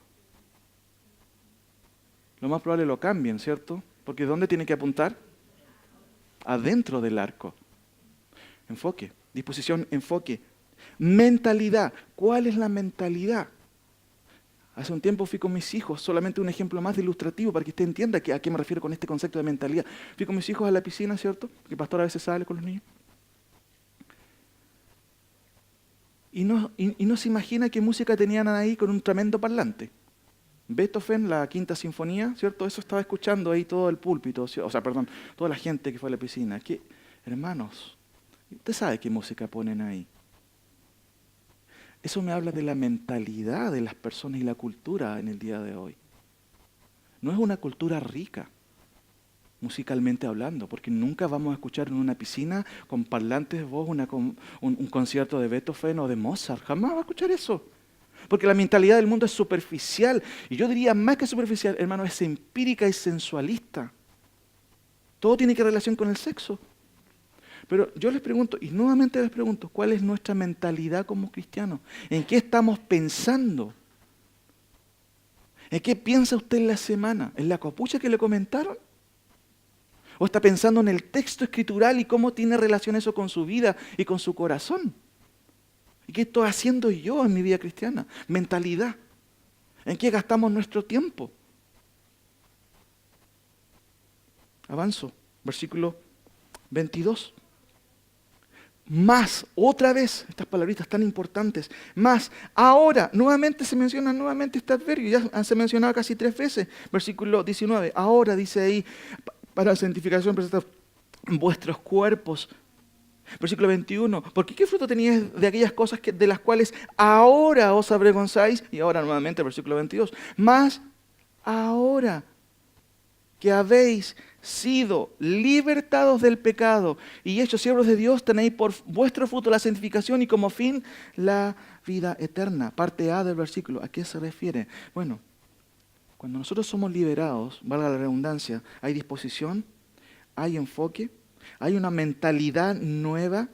Lo más probable lo cambien, ¿cierto? Porque ¿dónde tiene que apuntar? Adentro del arco. Enfoque, disposición, enfoque. Mentalidad. ¿Cuál es la mentalidad? Hace un tiempo fui con mis hijos, solamente un ejemplo más de ilustrativo para que usted entienda a qué me refiero con este concepto de mentalidad. Fui con mis hijos a la piscina, ¿cierto? Porque el pastor a veces sale con los niños. Y no se imagina qué música tenían ahí con un tremendo parlante. Beethoven, la Quinta Sinfonía, ¿cierto? Eso estaba escuchando ahí todo el púlpito, toda la gente que fue a la piscina. Hermanos, usted sabe qué música ponen ahí. Eso me habla de la mentalidad de las personas y la cultura en el día de hoy. No es una cultura rica, musicalmente hablando, porque nunca vamos a escuchar en una piscina con parlantes de voz un concierto de Beethoven o de Mozart. Jamás va a escuchar eso. Porque la mentalidad del mundo es superficial. Y yo diría más que superficial, hermano, es empírica y sensualista. Todo tiene que relación con el sexo. Pero yo les pregunto, y nuevamente les pregunto, ¿cuál es nuestra mentalidad como cristianos? ¿En qué estamos pensando? ¿En qué piensa usted en la semana? ¿En la copucha que le comentaron? ¿O está pensando en el texto escritural y cómo tiene relación eso con su vida y con su corazón? ¿Y qué estoy haciendo yo en mi vida cristiana? Mentalidad. ¿En qué gastamos nuestro tiempo? Avanzo. Versículo 22. Más, otra vez, estas palabritas tan importantes, más, ahora, nuevamente se menciona este adverbio, ya se ha mencionado casi 3 veces, versículo 19, ahora dice ahí, para la santificación presentad vuestros cuerpos. Versículo 21, porque ¿qué fruto teníais de aquellas cosas de las cuales ahora os avergonzáis? Y ahora nuevamente, versículo 22, más ahora que habéis sido libertados del pecado y hechos siervos de Dios, tenéis por vuestro fruto la santificación y como fin la vida eterna. Parte A del versículo, ¿a qué se refiere? Bueno, cuando nosotros somos liberados, valga la redundancia, hay disposición, hay enfoque, hay una mentalidad nueva.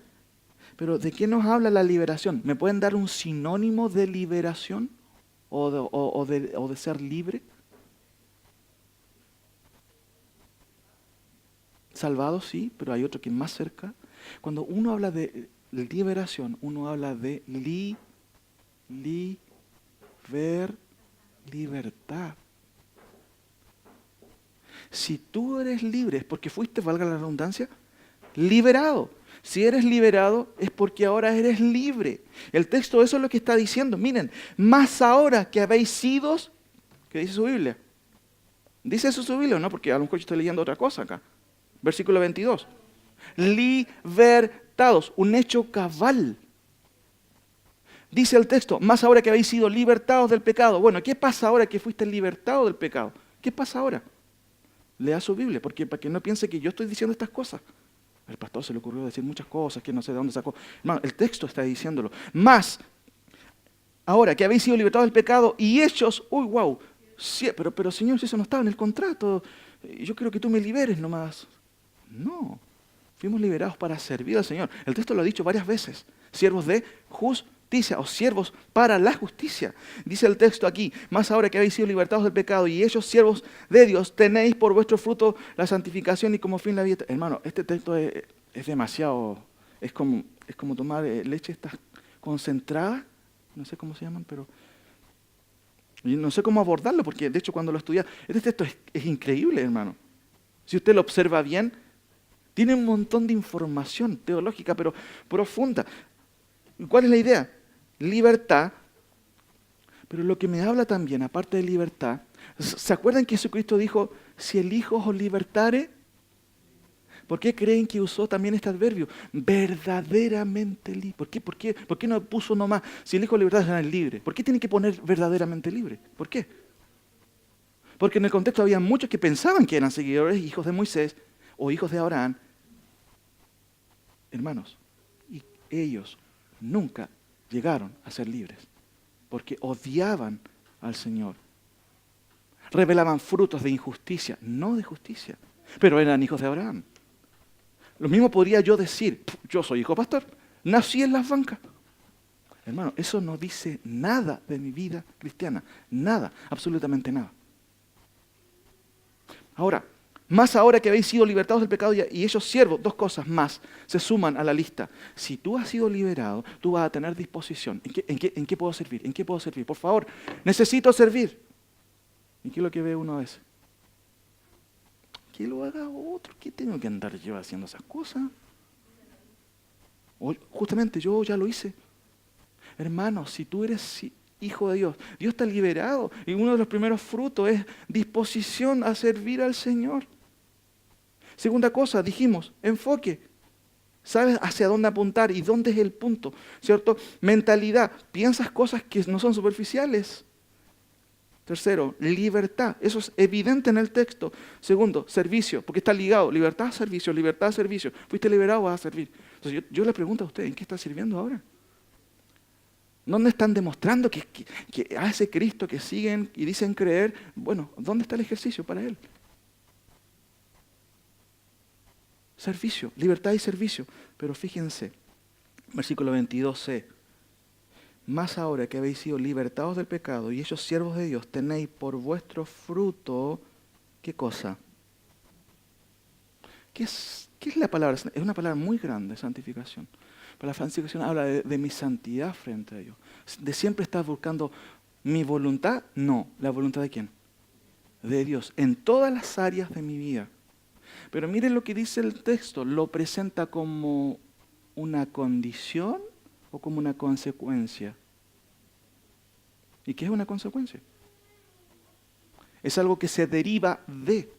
Pero ¿de qué nos habla la liberación? ¿Me pueden dar un sinónimo de liberación o de ser libre? Salvado, sí, pero hay otro que es más cerca. Cuando uno habla de liberación, uno habla de libertad. Si tú eres libre es porque fuiste, valga la redundancia, liberado. Si eres liberado es porque ahora eres libre. El texto eso es lo que está diciendo. Miren, más ahora que habéis sido, ¿qué dice su Biblia? ¿Dice eso su Biblia o no? Porque a lo mejor yo estoy leyendo otra cosa acá. Versículo 22. Libertados. adoptados, un hecho cabal. Dice el texto, más ahora que habéis sido libertados del pecado. Bueno, ¿qué pasa ahora que fuiste libertado del pecado? ¿Qué pasa ahora? Lea su Biblia, porque para que no piense que yo estoy diciendo estas cosas. El pastor se le ocurrió decir muchas cosas que no sé de dónde sacó. Hermano, el texto está diciéndolo. Más ahora que habéis sido libertados del pecado y hechos, uy, wow, sí, pero Señor, si eso no estaba en el contrato, yo quiero que tú me liberes nomás. No, fuimos liberados para servir al Señor. El texto lo ha dicho varias veces. Siervos de justicia o siervos para la justicia. Dice el texto aquí, más ahora que habéis sido libertados del pecado y ellos siervos de Dios, tenéis por vuestro fruto la santificación y como fin la vida. Hermano, este texto es demasiado, es como tomar leche esta concentrada, no sé cómo se llaman, pero y no sé cómo abordarlo, porque de hecho cuando lo estudia, este texto es increíble, hermano. Si usted lo observa bien, tiene un montón de información teológica, pero profunda. ¿Cuál es la idea? Libertad, pero lo que me habla también, aparte de libertad, ¿se acuerdan que Jesucristo dijo, si el Hijo os libertare? ¿Por qué creen que usó también este adverbio? Verdaderamente libre. ¿Por qué no puso nomás, si el Hijo os libertare, es libre? ¿Por qué tiene que poner verdaderamente libre? ¿Por qué? Porque en el contexto había muchos que pensaban que eran seguidores, hijos de Moisés o hijos de Abraham. Hermanos, y ellos nunca llegaron a ser libres, porque odiaban al Señor. Revelaban frutos de injusticia, no de justicia, pero eran hijos de Abraham. Lo mismo podría yo decir, yo soy hijo pastor, nací en las bancas. Hermano, eso no dice nada de mi vida cristiana, nada, absolutamente nada. Ahora, más ahora que habéis sido libertados del pecado y ellos siervos, dos cosas más se suman a la lista. Si tú has sido liberado, tú vas a tener disposición. ¿En qué puedo servir? ¿En qué puedo servir? Por favor, necesito servir. ¿Y qué es lo que ve uno a veces? Que lo haga otro. ¿Qué tengo que andar yo haciendo esas cosas? Justamente yo ya lo hice. Hermano, si tú eres hijo de Dios, Dios te ha liberado. Y uno de los primeros frutos es disposición a servir al Señor. Segunda cosa, dijimos, enfoque. Sabes hacia dónde apuntar y dónde es el punto, ¿cierto? Mentalidad, piensas cosas que no son superficiales. Tercero, libertad. Eso es evidente en el texto. Segundo, servicio, porque está ligado. Libertad, servicio, libertad, servicio. Fuiste liberado, vas a servir. Entonces yo le pregunto a usted, ¿en qué está sirviendo ahora? ¿Dónde están demostrando que a ese Cristo que siguen y dicen creer? Bueno, ¿dónde está el ejercicio para él? Servicio, libertad y servicio. Pero fíjense, versículo 22c. Más ahora que habéis sido libertados del pecado y hechos siervos de Dios, tenéis por vuestro fruto, ¿qué cosa? ¿Qué es la palabra? Es una palabra muy grande, santificación. Pero la santificación habla de mi santidad frente a Dios. De siempre estar buscando mi voluntad, no. ¿La voluntad de quién? De Dios, en todas las áreas de mi vida. Pero miren lo que dice el texto, ¿lo presenta como una condición o como una consecuencia? ¿Y qué es una consecuencia? Es algo que se deriva de.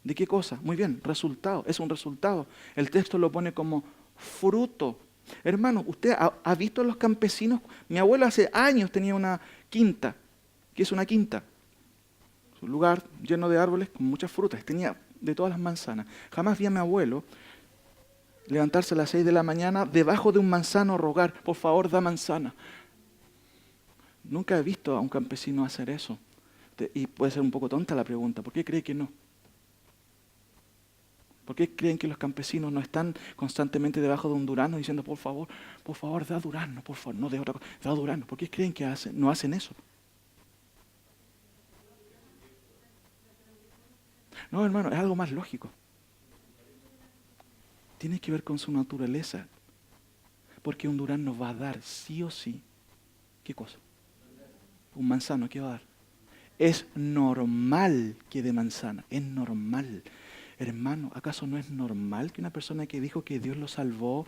¿De qué cosa? Muy bien, resultado, es un resultado. El texto lo pone como fruto. Hermano, ¿usted ha visto a los campesinos? Mi abuelo hace años tenía una quinta. ¿Qué es una quinta? Es un lugar lleno de árboles con muchas frutas. Tenía de todas las manzanas. Jamás vi a mi abuelo levantarse a las 6 de la mañana debajo de un manzano rogar, por favor, da manzana. Nunca he visto a un campesino hacer eso. Y puede ser un poco tonta la pregunta, ¿por qué cree que no? ¿Por qué creen que los campesinos no están constantemente debajo de un durazno diciendo, por favor, da durazno, por favor, no de otra cosa, da durazno? ¿Por qué creen que no hacen eso? No, hermano, es algo más lógico. Tiene que ver con su naturaleza. Porque un durazno va a dar sí o sí. ¿Qué cosa? Un manzano, ¿qué va a dar? Es normal que dé manzana, es normal. Hermano, ¿acaso no es normal que una persona que dijo que Dios lo salvó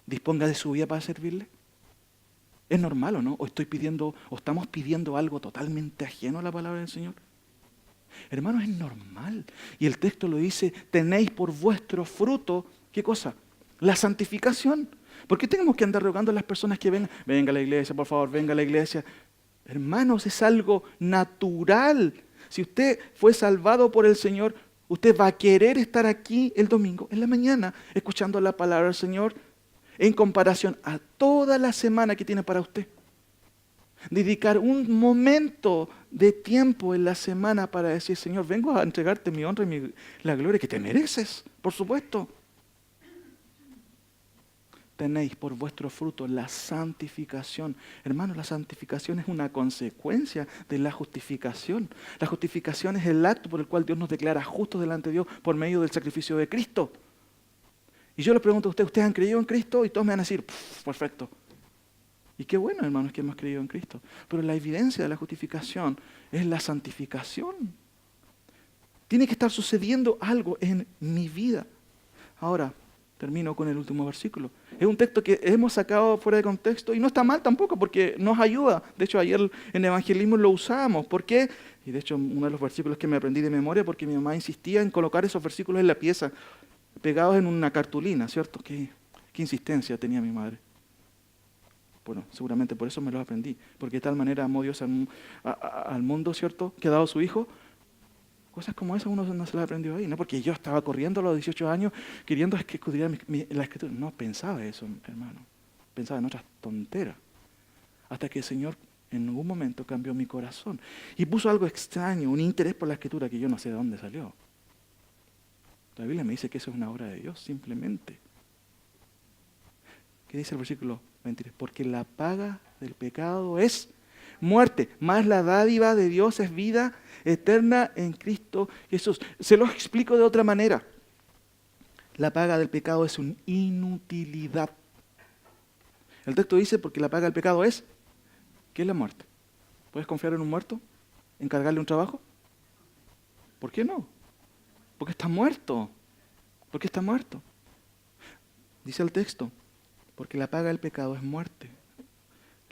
disponga de su vida para servirle? ¿Es normal o no? ¿O estamos pidiendo algo totalmente ajeno a la palabra del Señor? Hermanos, es normal. Y el texto lo dice, tenéis por vuestro fruto, ¿qué cosa? La santificación. ¿Por qué tenemos que andar rogando a las personas que vengan? Venga a la iglesia, por favor, venga a la iglesia. Hermanos, es algo natural. Si usted fue salvado por el Señor, usted va a querer estar aquí el domingo, en la mañana, escuchando la palabra del Señor, en comparación a toda la semana que tiene para usted. Dedicar un momento de tiempo en la semana para decir, Señor, vengo a entregarte mi honra y la gloria que te mereces, por supuesto. Tenéis por vuestro fruto la santificación. Hermanos, la santificación es una consecuencia de la justificación. La justificación es el acto por el cual Dios nos declara justos delante de Dios por medio del sacrificio de Cristo. Y yo les pregunto a ustedes, ¿ustedes han creído en Cristo? Y todos me van a decir, perfecto. Y qué bueno, hermanos, que hemos creído en Cristo. Pero la evidencia de la justificación es la santificación. Tiene que estar sucediendo algo en mi vida. Ahora, termino con el último versículo. Es un texto que hemos sacado fuera de contexto y no está mal tampoco porque nos ayuda. De hecho, ayer en evangelismo lo usábamos. ¿Por qué? Y de hecho, uno de los versículos que me aprendí de memoria porque mi mamá insistía en colocar esos versículos en la pieza, pegados en una cartulina, ¿cierto? Qué insistencia tenía mi madre. Bueno, seguramente por eso me lo aprendí, porque de tal manera amó Dios al mundo, ¿cierto?, que ha dado su Hijo. Cosas como esas uno no se las aprendió ahí, no porque yo estaba corriendo a los 18 años queriendo estudiar la Escritura. No pensaba eso, hermano. Pensaba en otras tonteras. Hasta que el Señor en algún momento cambió mi corazón y puso algo extraño, un interés por la Escritura que yo no sé de dónde salió. La Biblia me dice que eso es una obra de Dios, simplemente. ¿Qué dice el versículo 23? Porque la paga del pecado es muerte, más la dádiva de Dios es vida eterna en Cristo Jesús. Se lo explico de otra manera. La paga del pecado es una inutilidad. El texto dice, porque la paga del pecado es, ¿qué es la muerte? ¿Puedes confiar en un muerto? ¿Encargarle un trabajo? ¿Por qué no? Porque está muerto. Porque está muerto. Dice el texto, porque la paga del pecado es muerte.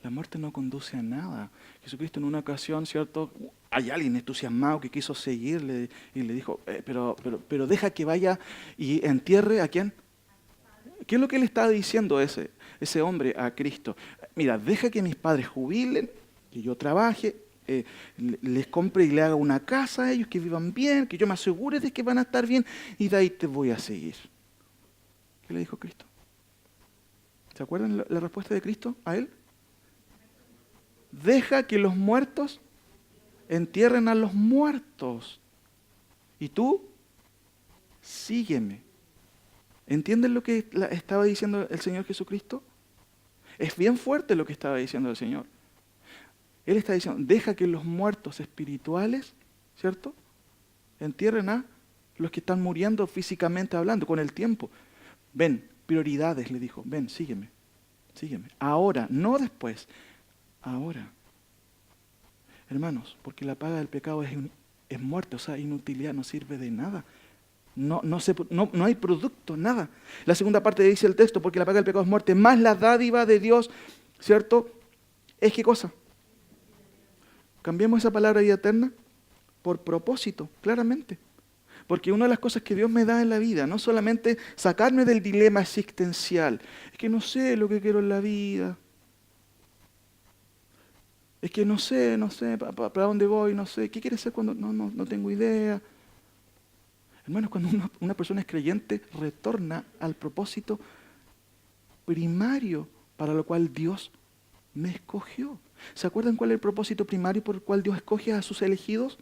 La muerte no conduce a nada. Jesucristo en una ocasión, ¿cierto? Hay alguien entusiasmado que quiso seguirle y le dijo, pero deja que vaya y entierre ¿a quién? ¿Qué es lo que le estaba diciendo ese hombre a Cristo? Mira, deja que mis padres jubilen, que yo trabaje, les compre y le haga una casa a ellos, que vivan bien, que yo me asegure de que van a estar bien y de ahí te voy a seguir. ¿Qué le dijo Cristo? ¿Se acuerdan la respuesta de Cristo a él? Deja que los muertos entierren a los muertos. Y tú, sígueme. ¿Entienden lo que estaba diciendo el Señor Jesucristo? Es bien fuerte lo que estaba diciendo el Señor. Él está diciendo, deja que los muertos espirituales, ¿cierto?, entierren a los que están muriendo físicamente hablando, con el tiempo. Ven, prioridades, le dijo, ven, sígueme, sígueme. Ahora, no después, ahora. Hermanos, porque la paga del pecado es muerte, o sea, inutilidad, no sirve de nada. No hay producto, nada. La segunda parte dice el texto, porque la paga del pecado es muerte, más la dádiva de Dios, ¿cierto? ¿Es qué cosa? Cambiemos esa palabra vida eterna por propósito, claramente. Porque una de las cosas que Dios me da en la vida, no solamente sacarme del dilema existencial, es que no sé lo que quiero en la vida, es que no sé, para dónde voy, no sé, ¿qué quiere ser cuando no tengo idea? Hermanos, cuando una persona es creyente, retorna al propósito primario para lo cual Dios me escogió. ¿Se acuerdan cuál es el propósito primario por el cual Dios escoge a sus elegidos?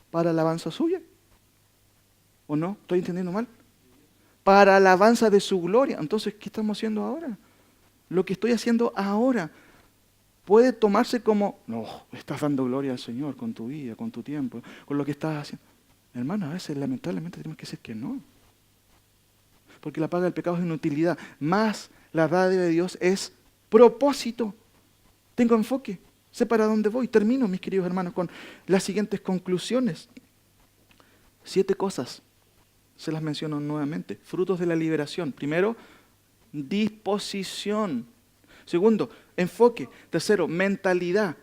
¿Para alabanza suya? ¿O no? ¿Estoy entendiendo mal? Para alabanza de su gloria. Entonces, ¿qué estamos haciendo ahora? Lo que estoy haciendo ahora puede tomarse como, no, estás dando gloria al Señor con tu vida, con tu tiempo, con lo que estás haciendo. Hermanos, a veces lamentablemente tenemos que decir que no. Porque la paga del pecado es inutilidad. Más la dádiva de Dios es propósito. Tengo enfoque. Sé para dónde voy. Termino, mis queridos hermanos, con las siguientes conclusiones. 7 cosas. Se las menciono nuevamente. Frutos de la liberación. Primero, disposición. Segundo, enfoque. Tercero, mentalidad.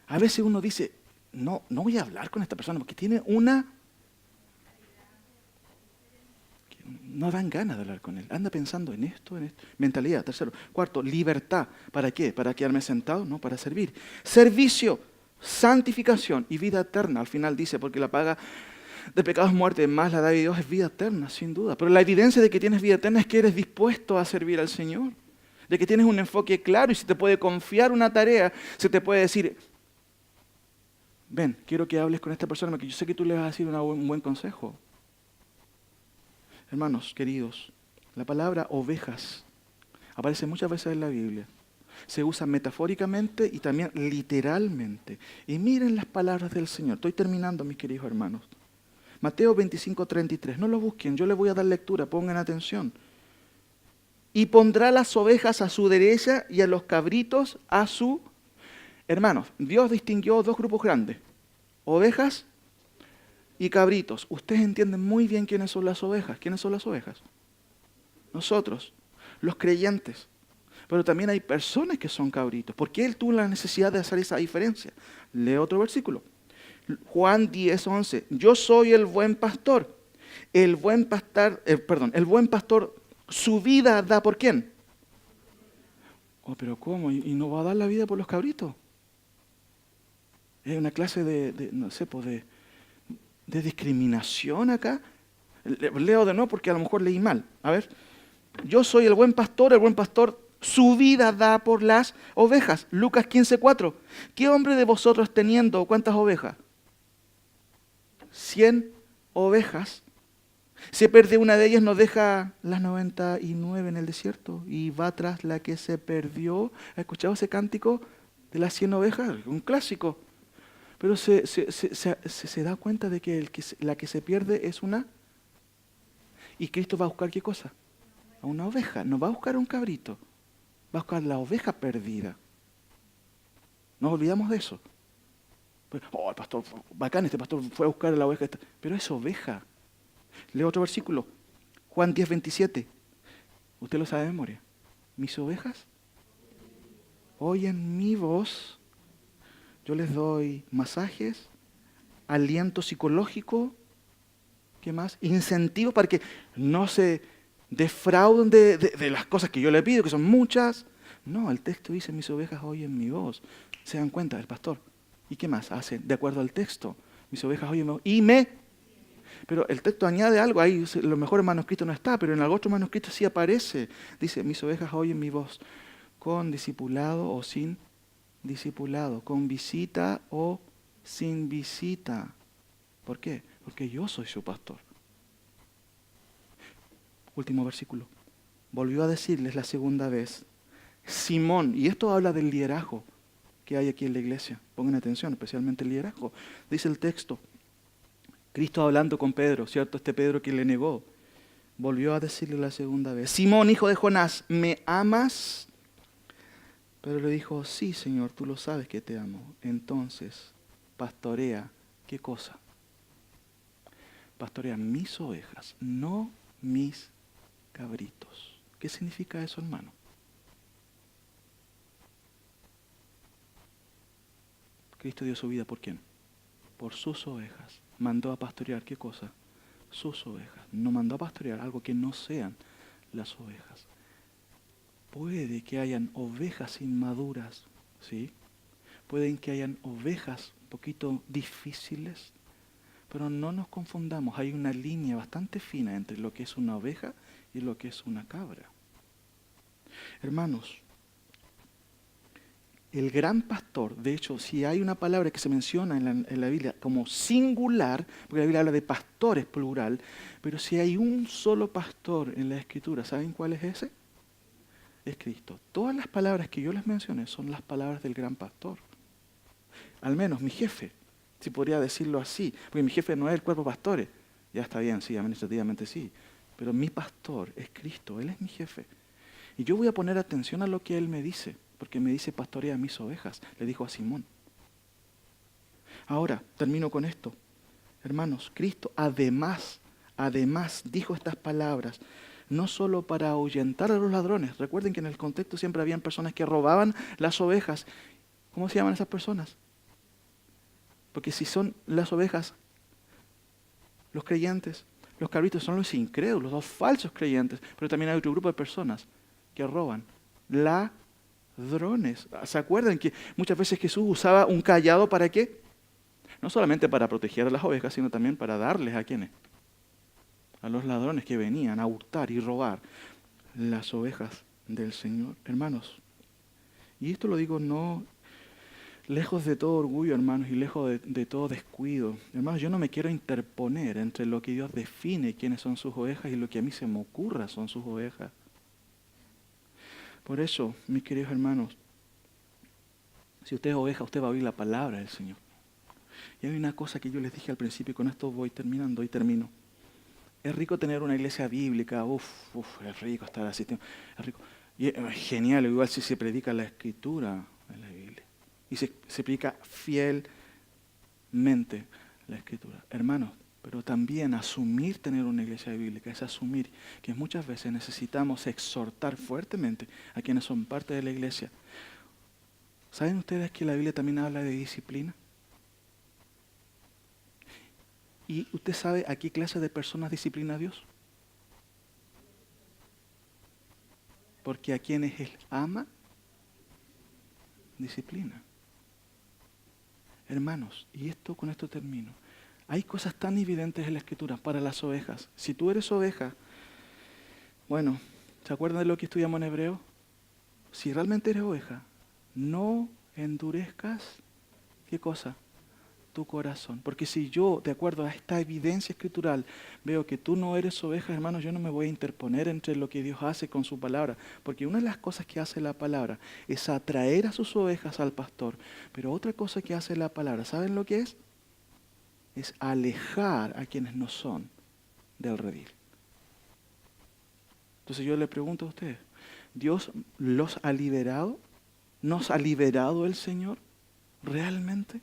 A veces uno dice, no voy a hablar con esta persona porque tiene una no dan ganas de hablar con Él. Anda pensando en esto, en esto. Mentalidad, tercero. Cuarto, libertad. ¿Para qué? ¿Para quedarme sentado? No, para servir. Servicio, santificación y vida eterna. Al final dice, porque la paga de pecado es muerte, más la da de Dios es vida eterna, sin duda. Pero la evidencia de que tienes vida eterna es que eres dispuesto a servir al Señor. De que tienes un enfoque claro y se te puede confiar una tarea, se te puede decir, ven, quiero que hables con esta persona porque yo sé que tú le vas a decir un buen consejo. Hermanos queridos, la palabra ovejas aparece muchas veces en la Biblia. Se usa metafóricamente y también literalmente. Y miren las palabras del Señor. Estoy terminando, mis queridos hermanos. Mateo 25:33. No lo busquen, yo les voy a dar lectura, pongan atención. Y pondrá las ovejas a su derecha y a los cabritos a su... Hermanos, Dios distinguió dos grupos grandes. Ovejas y cabritos. Ustedes entienden muy bien quiénes son las ovejas. ¿Quiénes son las ovejas? Nosotros, los creyentes. Pero también hay personas que son cabritos. ¿Por qué Él tuvo la necesidad de hacer esa diferencia? Lee otro versículo. Juan 10:11. Yo soy el buen pastor. El buen pastor su vida da ¿por quién? Oh, pero ¿cómo? ¿Y no va a dar la vida por los cabritos? Es una clase no sé, pues de discriminación acá. Leo de nuevo porque a lo mejor leí mal. A ver. Yo soy el buen pastor su vida da por las ovejas. Lucas 15:4. ¿Qué hombre de vosotros teniendo cuántas ovejas? 100 ovejas. Se pierde una de ellas, nos deja las 99 en el desierto y va tras la que se perdió. ¿Has escuchado ese cántico de las 100 ovejas? Un clásico. Pero se da cuenta de que, la que se pierde es una... ¿Y Cristo va a buscar qué cosa? A una oveja. No va a buscar a un cabrito. Va a buscar la oveja perdida. No olvidamos de eso. Oh, el pastor, bacán, este pastor fue a buscar a la oveja. Pero es oveja. Leo otro versículo. Juan 10:27. Usted lo sabe de memoria. Mis ovejas oyen mi voz. Yo les doy masajes, aliento psicológico, ¿qué más? Incentivos para que no se defrauden de las cosas que yo le pido, que son muchas. No, el texto dice, mis ovejas oyen mi voz. ¿Se dan cuenta del pastor? ¿Y qué más hace? De acuerdo al texto. Mis ovejas oyen mi voz. Pero el texto añade algo, ahí en los mejores manuscritos no está, pero en algún otro manuscrito sí aparece. Dice, mis ovejas oyen mi voz, con discipulado o sin discipulado, con visita o sin visita. ¿Por qué? Porque yo soy su pastor. Último versículo. Volvió a decirles la segunda vez, Simón, y esto habla del liderazgo que hay aquí en la iglesia. Pongan atención, especialmente el liderazgo. Dice el texto, Cristo hablando con Pedro, ¿cierto? Este Pedro que le negó. Volvió a decirle la segunda vez, Simón, hijo de Jonás, ¿me amas? Pero le dijo, sí, Señor, tú lo sabes que te amo. Entonces, pastorea, ¿qué cosa? Pastorea mis ovejas, no mis cabritos. ¿Qué significa eso, hermano? Cristo dio su vida ¿por quién? Por sus ovejas. Mandó a pastorear, ¿qué cosa? Sus ovejas. No mandó a pastorear algo que no sean las ovejas. Puede que hayan ovejas inmaduras, ¿sí? Pueden que hayan ovejas un poquito difíciles, pero no nos confundamos. Hay una línea bastante fina entre lo que es una oveja y lo que es una cabra. Hermanos, el gran pastor, de hecho, si hay una palabra que se menciona en la Biblia como singular, porque la Biblia habla de pastores plural, pero si hay un solo pastor en la Escritura, ¿saben cuál es ese? Es Cristo. Todas las palabras que yo les mencioné son las palabras del gran pastor. Al menos mi jefe, si podría decirlo así, porque mi jefe no es el cuerpo de pastores. Ya está bien, sí, administrativamente sí, pero mi pastor es Cristo, Él es mi jefe. Y yo voy a poner atención a lo que Él me dice, porque me dice pastorea mis ovejas, le dijo a Simón. Ahora, termino con esto. Hermanos, Cristo además dijo estas palabras, no solo para ahuyentar a los ladrones. Recuerden que en el contexto siempre habían personas que robaban las ovejas. ¿Cómo se llaman esas personas? Porque si son las ovejas, los creyentes, Los cabritos son los incrédulos, los falsos creyentes, pero también hay otro grupo de personas que roban. Ladrones. ¿Se acuerdan que muchas veces Jesús usaba un cayado para qué? No solamente para proteger a las ovejas, sino también para darles a quienes. A los ladrones que venían a hurtar y robar las ovejas del Señor. Hermanos, y esto lo digo no lejos de todo orgullo, hermanos, y lejos de todo descuido. Hermanos, yo no me quiero interponer entre lo que Dios define quiénes son sus ovejas y lo que a mí se me ocurra son sus ovejas. Por eso, mis queridos hermanos, si usted es oveja, usted va a oír la palabra del Señor. Y hay una cosa que yo les dije al principio y con esto voy terminando y termino. Es rico tener una iglesia bíblica, es rico estar así, es rico. Y es genial, igual si se predica la Escritura en la Biblia. Y se predica fielmente la Escritura. Hermanos, pero también asumir tener una iglesia bíblica es asumir que muchas veces necesitamos exhortar fuertemente a quienes son parte de la iglesia. ¿Saben ustedes que la Biblia también habla de disciplina? ¿Y usted sabe a qué clase de personas disciplina a Dios? Porque a quienes Él ama, disciplina. Hermanos, y con esto termino. Hay cosas tan evidentes en la Escritura para las ovejas. Si tú eres oveja, bueno, ¿se acuerdan de lo que estudiamos en Hebreo? Si realmente eres oveja, no endurezcas, ¿qué cosa? Tu corazón. Porque si yo, de acuerdo a esta evidencia escritural, veo que tú no eres oveja, hermanos, yo no me voy a interponer entre lo que Dios hace con su palabra. Porque una de las cosas que hace la palabra es atraer a sus ovejas al pastor. Pero otra cosa que hace la palabra, ¿saben lo que es? Es alejar a quienes no son del redil. Entonces yo le pregunto a ustedes, ¿Dios los ha liberado? ¿Nos ha liberado el Señor realmente?